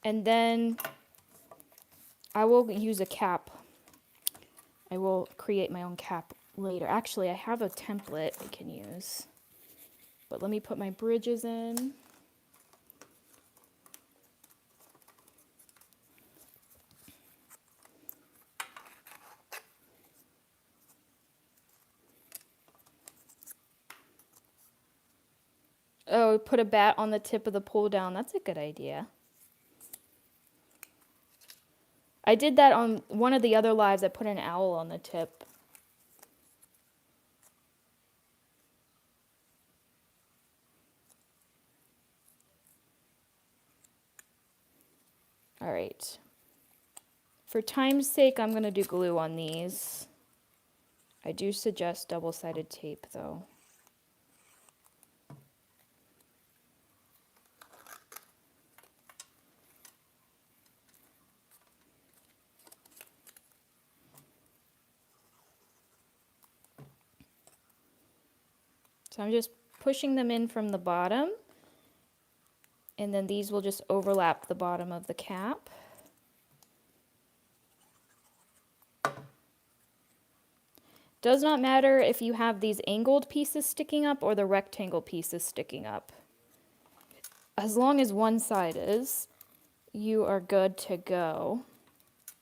And then I will use a cap. I will create my own cap later. Actually, I have a template I can use. But let me put my bridges in. Oh, put a bat on the tip of the pull down. That's a good idea. I did that on one of the other lives. I put an owl on the tip. All right. For time's sake, I'm going to do glue on these. I do suggest double-sided tape, though. So I'm just pushing them in from the bottom, and then these will just overlap the bottom of the cap. Does not matter if you have these angled pieces sticking up or the rectangle pieces sticking up. As long as one side is, you are good to go.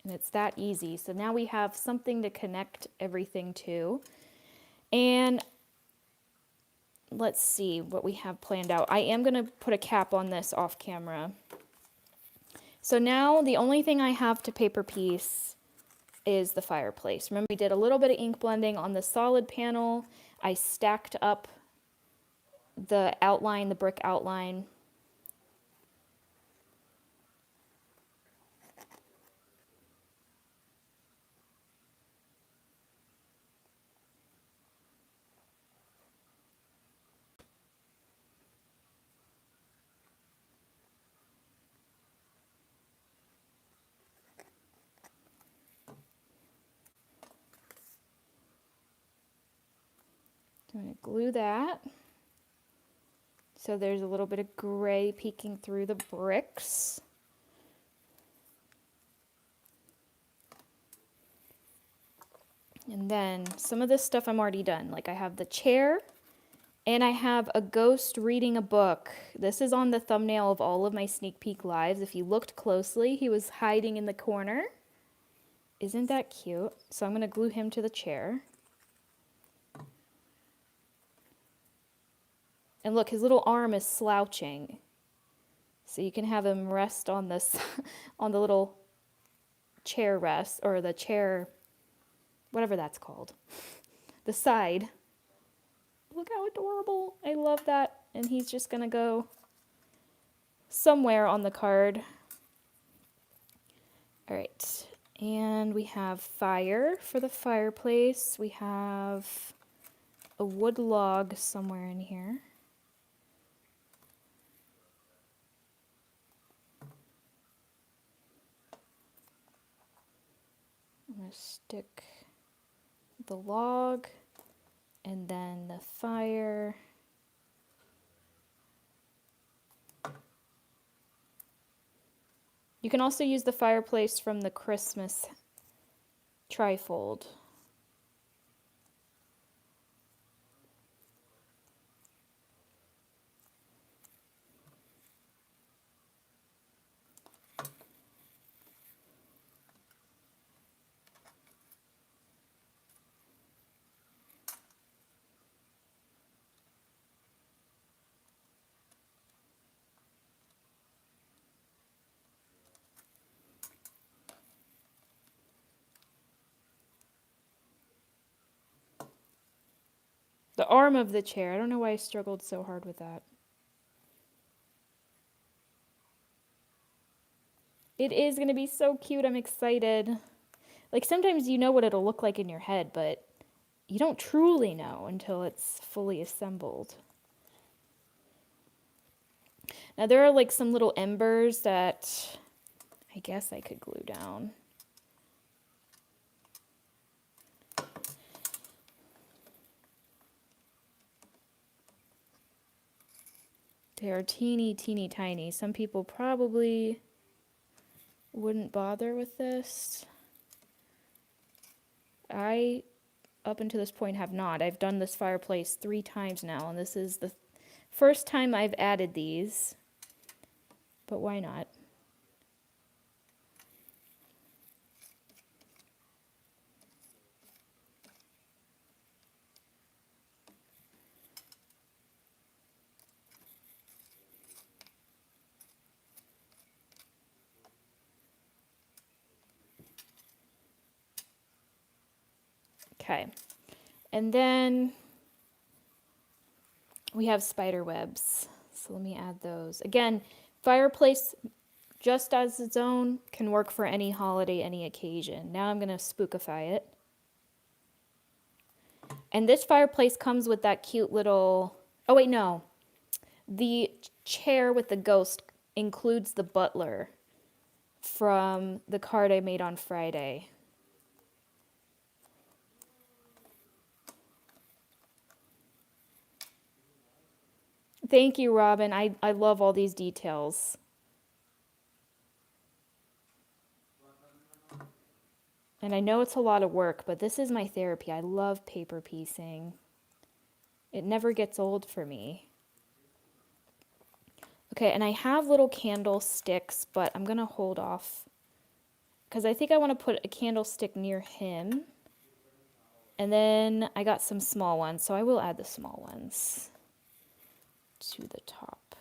And it's that easy. So now we have something to connect everything to. And let's see what we have planned out. I am going to put a cap on this off camera. So now the only thing I have to paper piece is the fireplace. Remember, we did a little bit of ink blending on the solid panel. I stacked up the outline, the brick outline. I'm going to glue that. So there's a little bit of gray peeking through the bricks. And then some of this stuff I'm already done. Like I have the chair and I have a ghost reading a book. This is on the thumbnail of all of my sneak peek lives. If you looked closely, he was hiding in the corner. Isn't that cute? So I'm going to glue him to the chair. And look, his little arm is slouching. So you can have him rest on this, on the little chair rest, or the chair, whatever that's called. The side. Look how adorable. I love that. And he's just going to go somewhere on the card. All right. And we have fire for the fireplace. We have a wood log somewhere in here. I'm going to stick the log and then the fire. You can also use the fireplace from the Christmas Trifold. The arm of the chair. I don't know why I struggled so hard with that. It is going to be so cute. I'm excited. Like sometimes you know what it'll look like in your head, but you don't truly know until it's fully assembled. Now there are like some little embers that I guess I could glue down. They are teeny, teeny, tiny. Some people probably wouldn't bother with this. I, up until this point, have not. I've done this fireplace 3 times now, and this is the first time I've added these. But why not? Okay, and then we have spider webs. So let me add those. Again, fireplace just as its own can work for any holiday, any occasion. Now I'm going to spookify it. And this fireplace comes with that cute little, oh wait, no. The chair with the ghost includes the butler from the card I made on Friday. Thank you, Robin. I love all these details. And I know it's a lot of work, but this is my therapy. I love paper piecing. It never gets old for me. Okay, and I have little candlesticks, but I'm going to hold off because I think I want to put a candlestick near him. And then I got some small ones, so I will add the small ones to the top.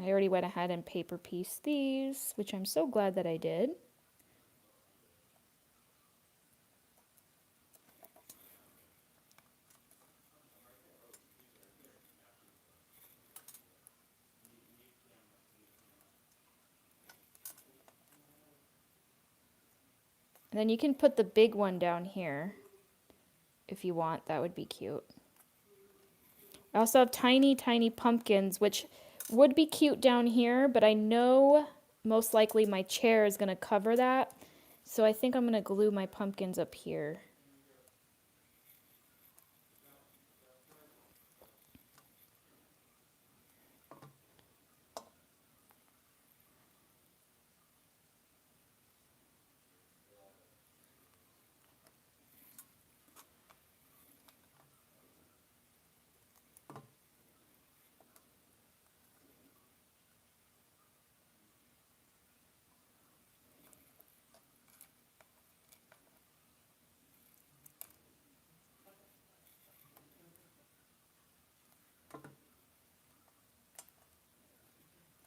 I already went ahead and paper pieced these, which I'm so glad that I did. And then you can put the big one down here if you want. That would be cute. I also have tiny, tiny pumpkins, which would be cute down here, but I know most likely my chair is going to cover that. So I think I'm going to glue my pumpkins up here.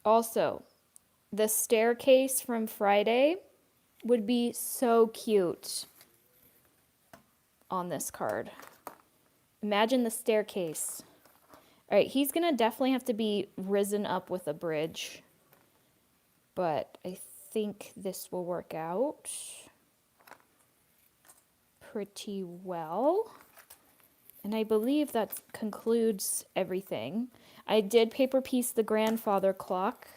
Also, the staircase from Friday would be so cute on this card. Imagine the staircase. All right, he's gonna definitely have to be risen up with a bridge, but I think this will work out pretty well. And I believe that concludes everything. I did paper piece the grandfather clock,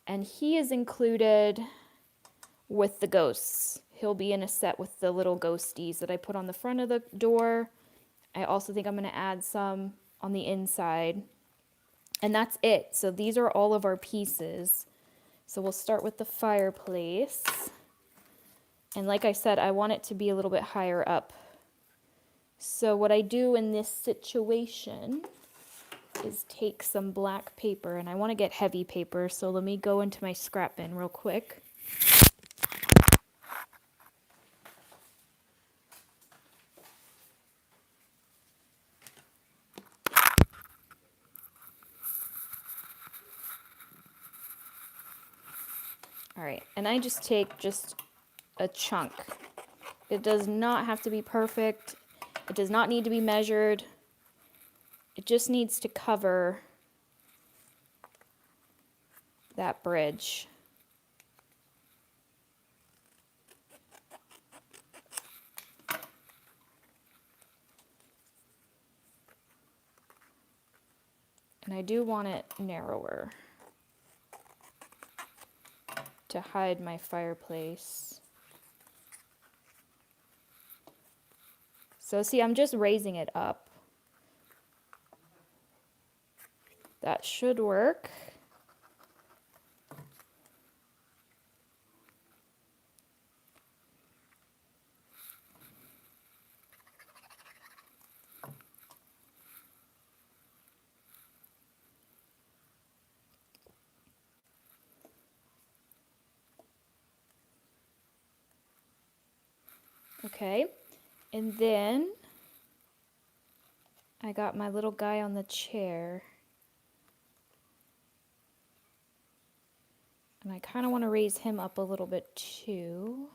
and he is included with the ghosts. He'll be in a set with the little ghosties that I put on the front of the door. I also think I'm going to add some on the inside. And that's it. So these are all of our pieces. So we'll start with the fireplace. And like I said, I want it to be a little bit higher up. So what I do in this situation is take some black paper, and I want to get heavy paper, so let me go into my scrap bin real quick. All right, and I just take a chunk. It does not have to be perfect. It does not need to be measured. It just needs to cover that bridge. And I do want it narrower to hide my fireplace. So see, I'm just raising it up. That should work. Okay, and then I got my little guy on the chair. And I kind of want to raise him up a little bit too.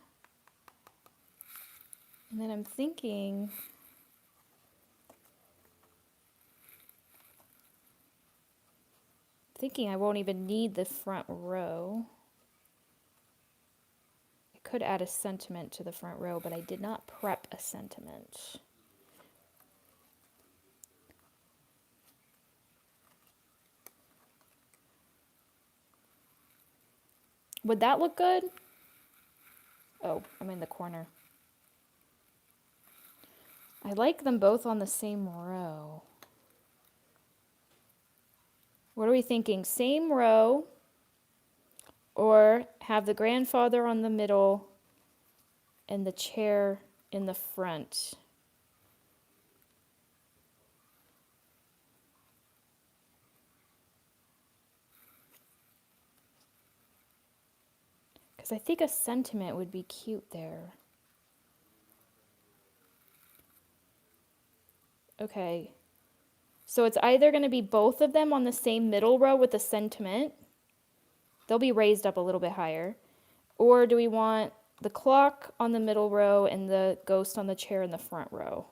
And then I'm thinking I won't even need the front row. I could add a sentiment to the front row, but I did not prep a sentiment. Would that look good? Oh, I'm in the corner. I like them both on the same row. What are we thinking? Same row, or have the grandfather on the middle and the chair in the front? Because I think a sentiment would be cute there. Okay. So it's either going to be both of them on the same middle row with a sentiment. They'll be raised up a little bit higher. Or do we want the clock on the middle row and the ghost on the chair in the front row?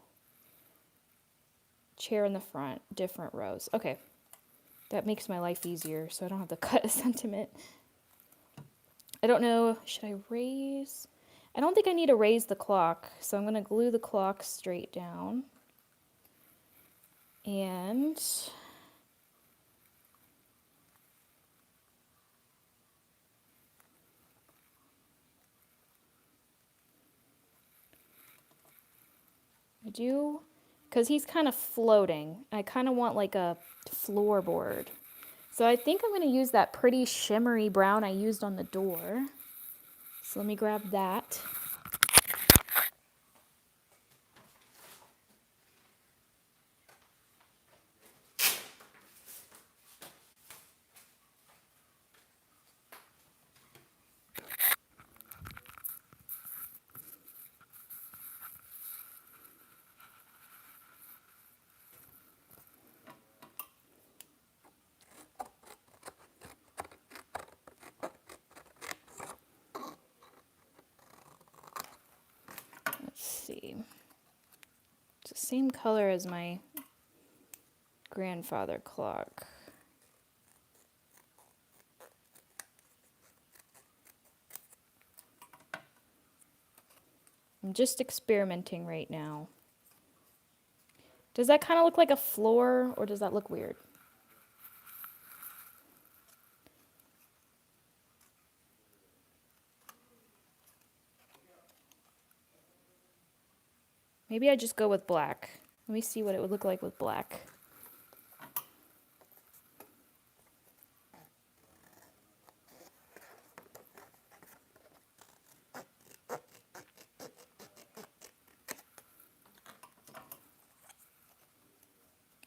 Chair in the front, different rows. Okay. That makes my life easier, so I don't have to cut a sentiment. I don't know, should I raise? I don't think I need to raise the clock, so I'm going to glue the clock straight down. And I do, because he's kind of floating. I kind of want like a floorboard. So I think I'm going to use that pretty shimmery brown I used on the door. So let me grab that. see. It's the same color as my grandfather clock. I'm just experimenting right now. Does that kind of look like a floor, or does that look weird? Maybe I just go with black. Let me see what it would look like with black.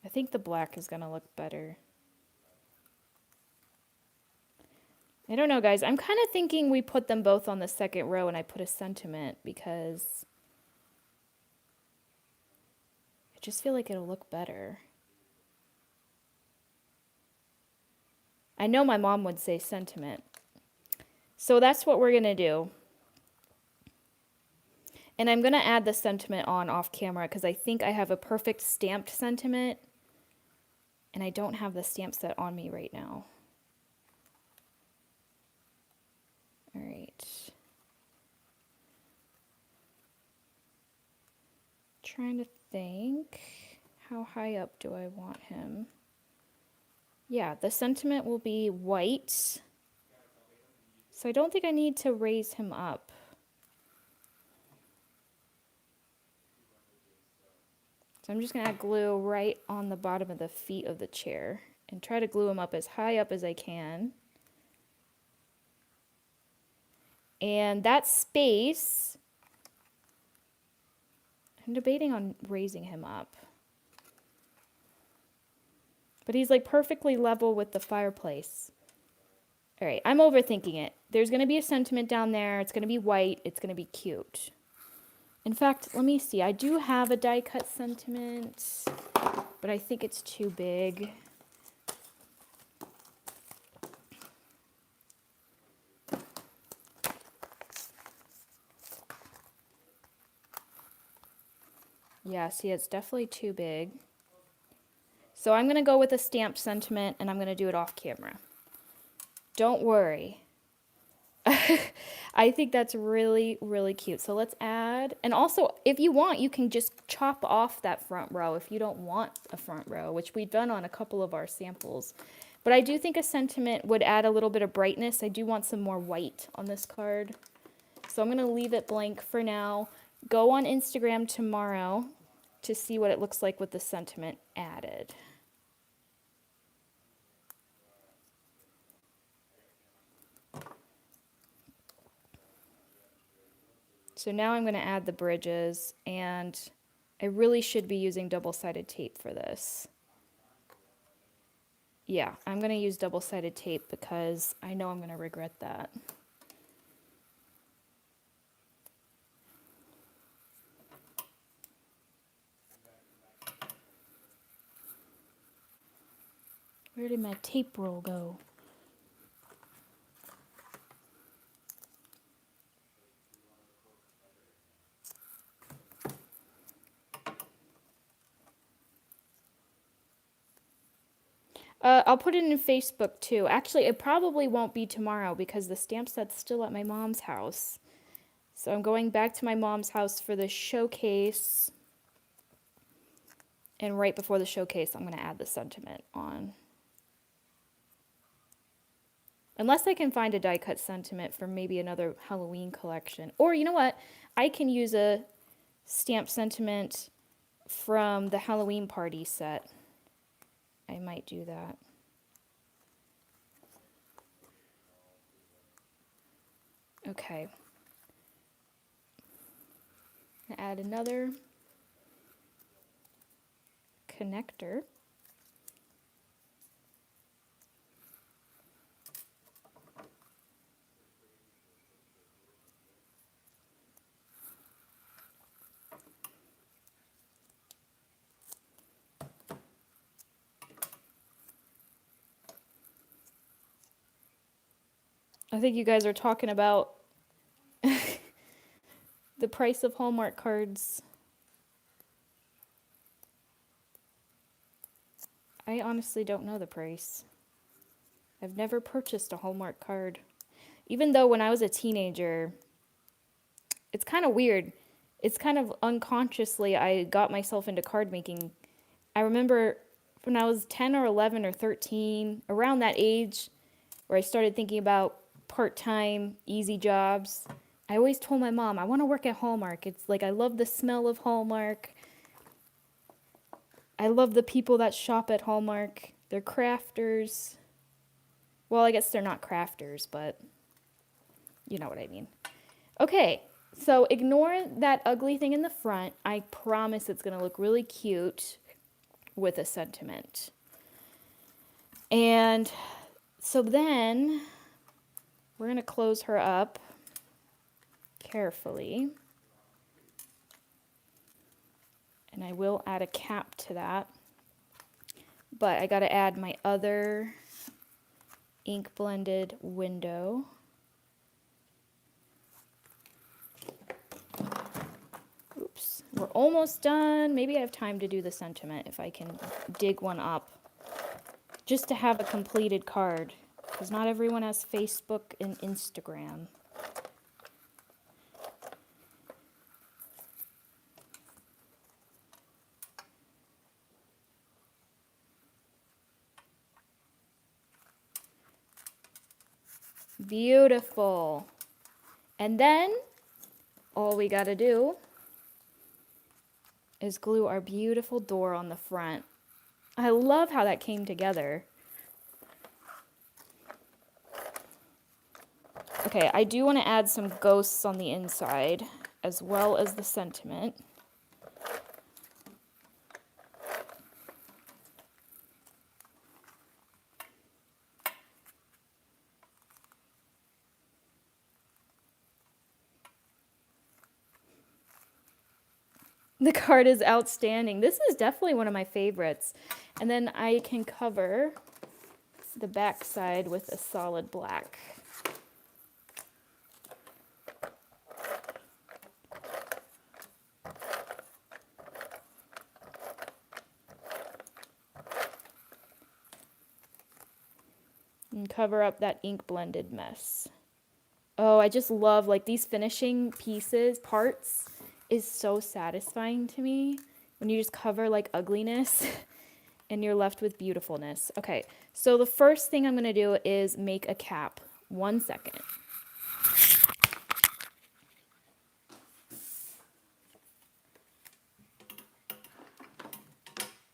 I think the black is gonna look better. I don't know, guys. I'm kind of thinking we put them both on the second row and I put a sentiment because I just feel like it'll look better. I know my mom would say sentiment. So that's what we're gonna do. And I'm gonna add the sentiment on off camera because I think I have a perfect stamped sentiment and I don't have the stamp set on me right now. All right. Trying to think, how high up do I want him? Yeah, the sentiment will be white. So I don't think I need to raise him up. So I'm just gonna add glue right on the bottom of the feet of the chair and try to glue him up as high up as I can. And that space, I'm debating on raising him up. But he's like perfectly level with the fireplace. All right, I'm overthinking it. There's gonna be a sentiment down there. It's gonna be white. It's gonna be cute. In fact, let me see. I do have a die cut sentiment, but I think it's too big. Yeah, see, it's definitely too big. So I'm going to go with a stamped sentiment, and I'm going to do it off camera. Don't worry. I think that's really, really cute. So let's add, and also, if you want, you can just chop off that front row if you don't want a front row, which we've done on a couple of our samples. But I do think a sentiment would add a little bit of brightness. I do want some more white on this card. So I'm going to leave it blank for now. Go on Instagram tomorrow to see what it looks like with the sentiment added. So now I'm going to add the bridges, and I really should be using double-sided tape for this. Yeah, I'm going to use double-sided tape because I know I'm going to regret that. Where did my tape roll go? I'll put it in Facebook too. Actually, it probably won't be tomorrow because the stamp set's still at my mom's house. So I'm going back to my mom's house for the showcase. And right before the showcase, I'm going to add the sentiment on. Unless I can find a die cut sentiment for maybe another Halloween collection. Or you know what? I can use a stamp sentiment from the Halloween party set. I might do that. Okay. Add another connector. I think you guys are talking about the the price of Hallmark cards. I honestly don't know the price. I've never purchased a Hallmark card. Even though when I was a teenager, it's kind of weird. It's kind of unconsciously I got myself into card making. I remember when I was 10 or 11 or 13, around that age where I started thinking about part-time, easy jobs, I always told my mom, I want to work at Hallmark. It's like I love the smell of Hallmark. I love the people that shop at Hallmark. They're crafters. Well, I guess they're not crafters, but you know what I mean. Okay, so ignore that ugly thing in the front. I promise it's going to look really cute with a sentiment. And so then we're going to close her up carefully. And I will add a cap to that. But I got to add my other ink blended window. Oops, we're almost done. Maybe I have time to do the sentiment if I can dig one up. Just to have a completed card, because not everyone has Facebook and Instagram. Beautiful. And then all we got to do is glue our beautiful door on the front. I love how that came together. Okay, I do want to add some ghosts on the inside as well as the sentiment. The card is outstanding. This is definitely one of my favorites. And then I can cover the back side with a solid black. And cover up that ink blended mess. Oh, I just love like these finishing pieces, parts is so satisfying to me when you just cover like ugliness and you're left with beautifulness. Okay, so the first thing I'm going to do is make a cap. 1 second.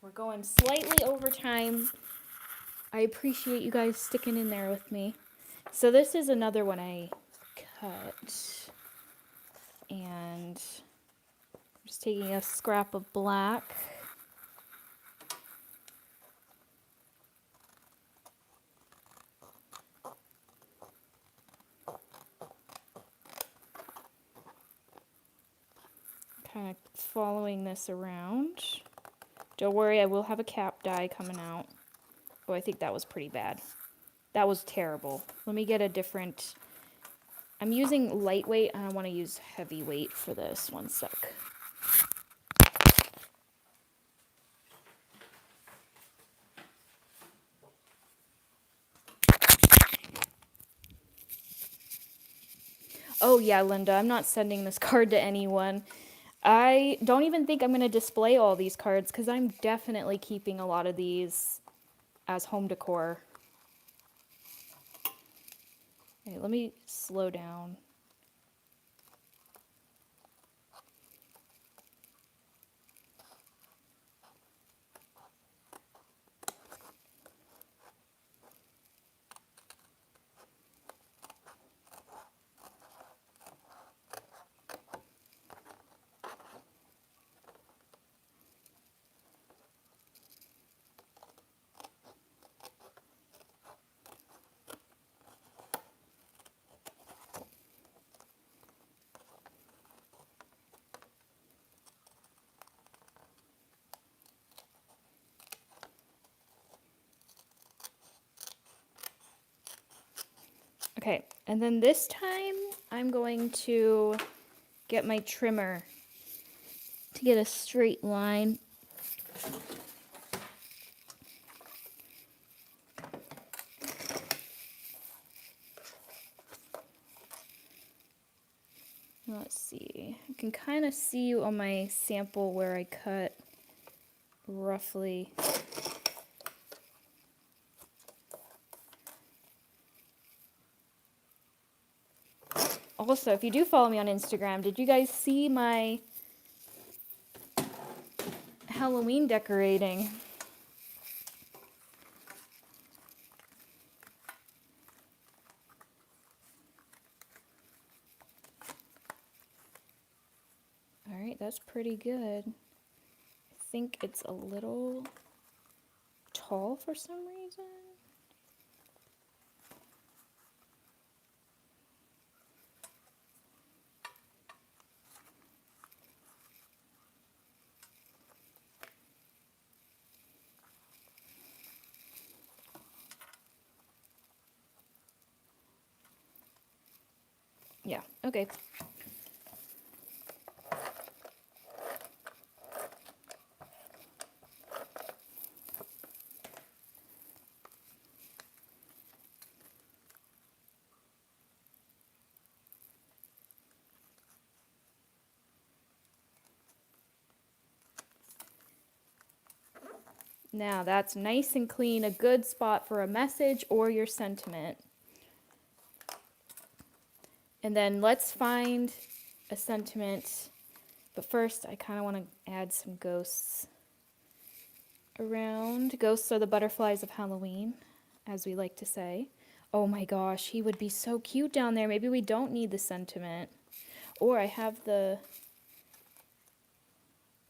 We're going slightly over time. I appreciate you guys sticking in there with me. So this is another one I cut. And I'm just taking a scrap of black. Kind of following this around. Don't worry, I will have a cap die coming out. Oh, I think that was pretty bad. That was terrible. Let me get a different... I'm using lightweight, and I want to use heavyweight for this. 1 sec. Oh yeah, Linda, I'm not sending this card to anyone. I don't even think I'm going to display all these cards because I'm definitely keeping a lot of these as home decor. Okay, let me slow down. Okay, and then this time I'm going to get my trimmer to get a straight line. Let's see. I can kind of see on my sample where I cut roughly. Also, if you do follow me on Instagram, did you guys see my Halloween decorating? All right, that's pretty good. I think it's a little tall for some reason. Yeah, okay. Now that's nice and clean, a good spot for a message or your sentiment. And then let's find a sentiment. But first, I kind of want to add some ghosts around. Ghosts are the butterflies of Halloween, as we like to say. Oh my gosh, he would be so cute down there. Maybe we don't need the sentiment. Or I have the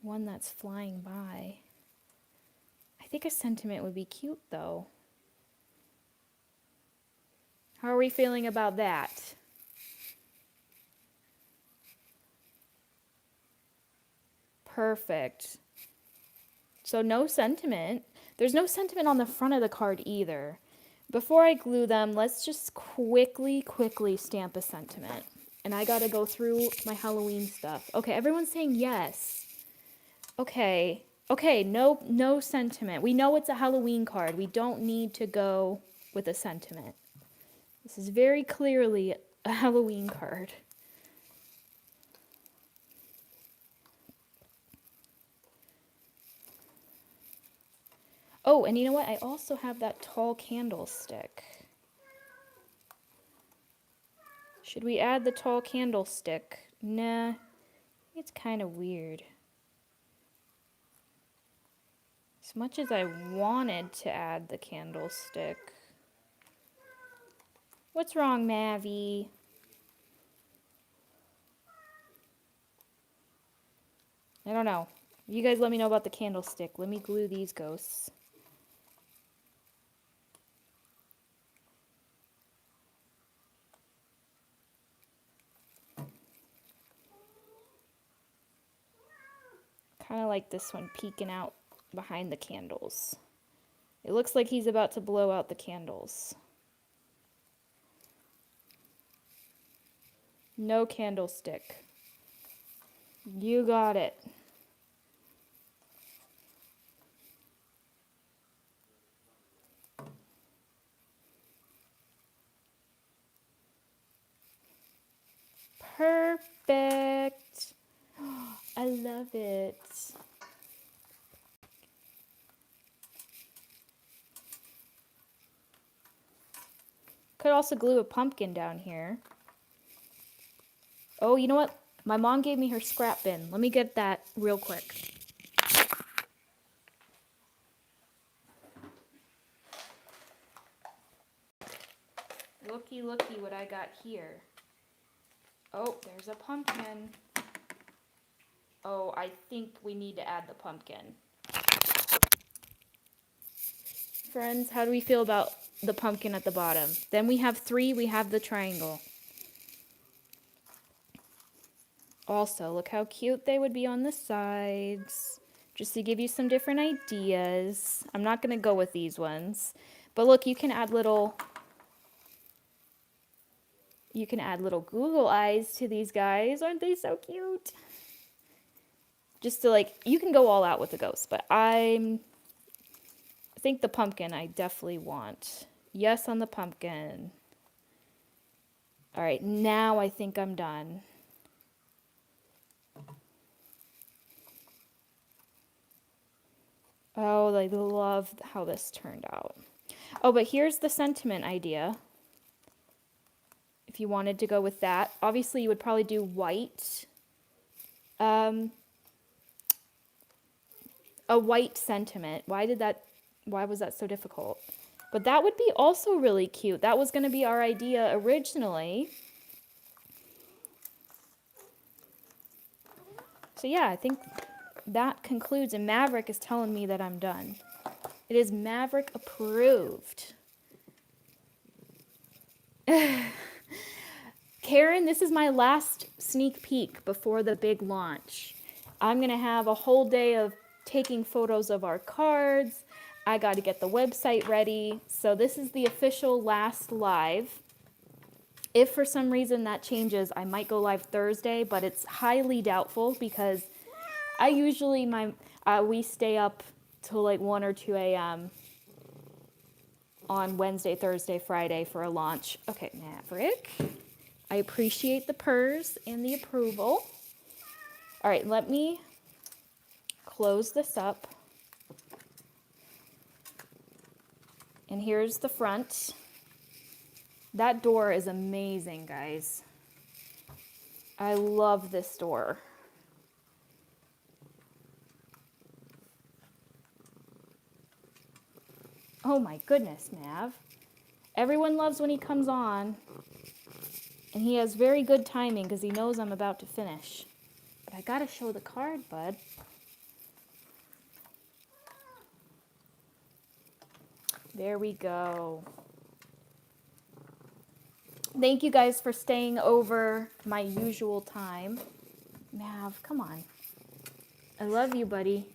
one that's flying by. I think a sentiment would be cute, though. How are we feeling about that? Perfect. So no sentiment. There's no sentiment on the front of the card either. Before I glue them, let's just quickly stamp a sentiment. And I gotta go through my Halloween stuff. Okay, everyone's saying yes. Okay, no sentiment. We know it's a Halloween card. We don't need to go with a sentiment. This is very clearly a Halloween card. Oh, and you know what? I also have that tall candlestick. Should we add the tall candlestick? Nah, it's kind of weird. As much as I wanted to add the candlestick. What's wrong, Mavi? I don't know. You guys let me know about the candlestick. Let me glue these ghosts. Kind of like this one peeking out behind the candles. It looks like he's about to blow out the candles. No candlestick. You got it. Perfect. I love it. Could also glue a pumpkin down here. Oh, you know what? My mom gave me her scrap bin. Let me get that real quick. Looky what I got here. Oh, there's a pumpkin. Oh, I think we need to add the pumpkin. Friends, how do we feel about the pumpkin at the bottom? Then we have 3, we have the triangle. Also, look how cute they would be on the sides. Just to give you some different ideas. I'm not going to go with these ones. But look, you can add little You can add little Google eyes to these guys. Aren't they so cute? Just to like, you can go all out with the ghost, but I think the pumpkin I definitely want. Yes on the pumpkin. All right, now I think I'm done. Oh, I love how this turned out. Oh, but here's the sentiment idea. If you wanted to go with that, obviously you would probably do white. A white sentiment. Why was that so difficult? But that would be also really cute. That was going to be our idea originally. So yeah, I think that concludes, and Maverick is telling me that I'm done. It is Maverick approved. Karen, this is my last sneak peek before the big launch. I'm going to have a whole day of taking photos of our cards. I got to get the website ready. So this is the official last live. If for some reason that changes, I might go live Thursday, but it's highly doubtful because I usually, we stay up till like 1 or 2 a.m. on Wednesday, Thursday, Friday for a launch. Okay, Maverick. I appreciate the purrs and the approval. All right, let me close this up. And here's the front. That door is amazing, guys. I love this door. Oh my goodness, Mav. Everyone loves when he comes on. And he has very good timing because he knows I'm about to finish. But I gotta show the card, bud. There we go. Thank you guys for staying over my usual time. Mav, come on. I love you, buddy.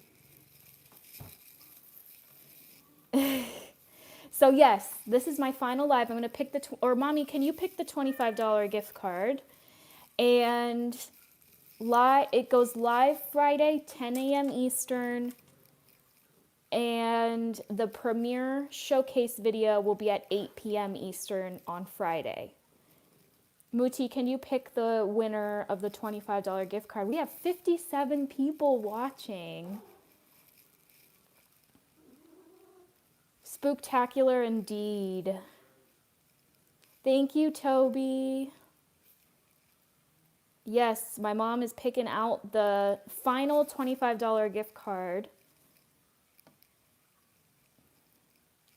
So yes, this is my final live. I'm going to pick or Mommy, can you pick the $25 gift card? And it goes live Friday, 10 a.m. Eastern. And the premiere showcase video will be at 8 p.m. Eastern on Friday. Muti, can you pick the winner of the $25 gift card? We have 57 people watching. Spooktacular indeed. Thank you, Toby. Yes, my mom is picking out the final $25 gift card.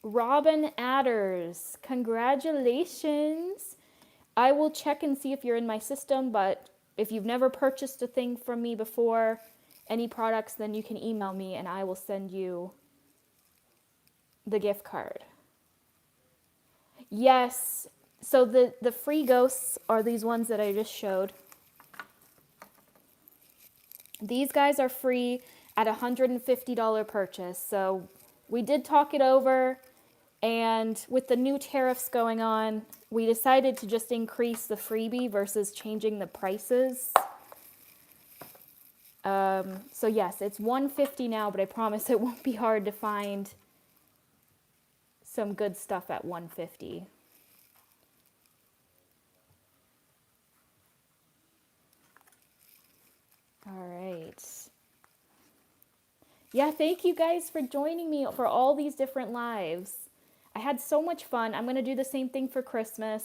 Robin Adders, congratulations. I will check and see if you're in my system, but if you've never purchased a thing from me before, any products, then you can email me and I will send you the gift card. Yes, so the free ghosts are these ones that I just showed. These guys are free at a $150 purchase. So we did talk it over, and with the new tariffs going on, we decided to just increase the freebie versus changing the prices. So yes, it's $150 now, but I promise it won't be hard to find some good stuff at $150. All right. Yeah, thank you guys for joining me for all these different lives. I had so much fun. I'm going to do the same thing for Christmas.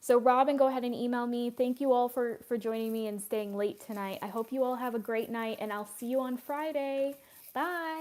So Robin, go ahead and email me. Thank you all for joining me and staying late tonight. I hope you all have a great night, and I'll see you on Friday. Bye.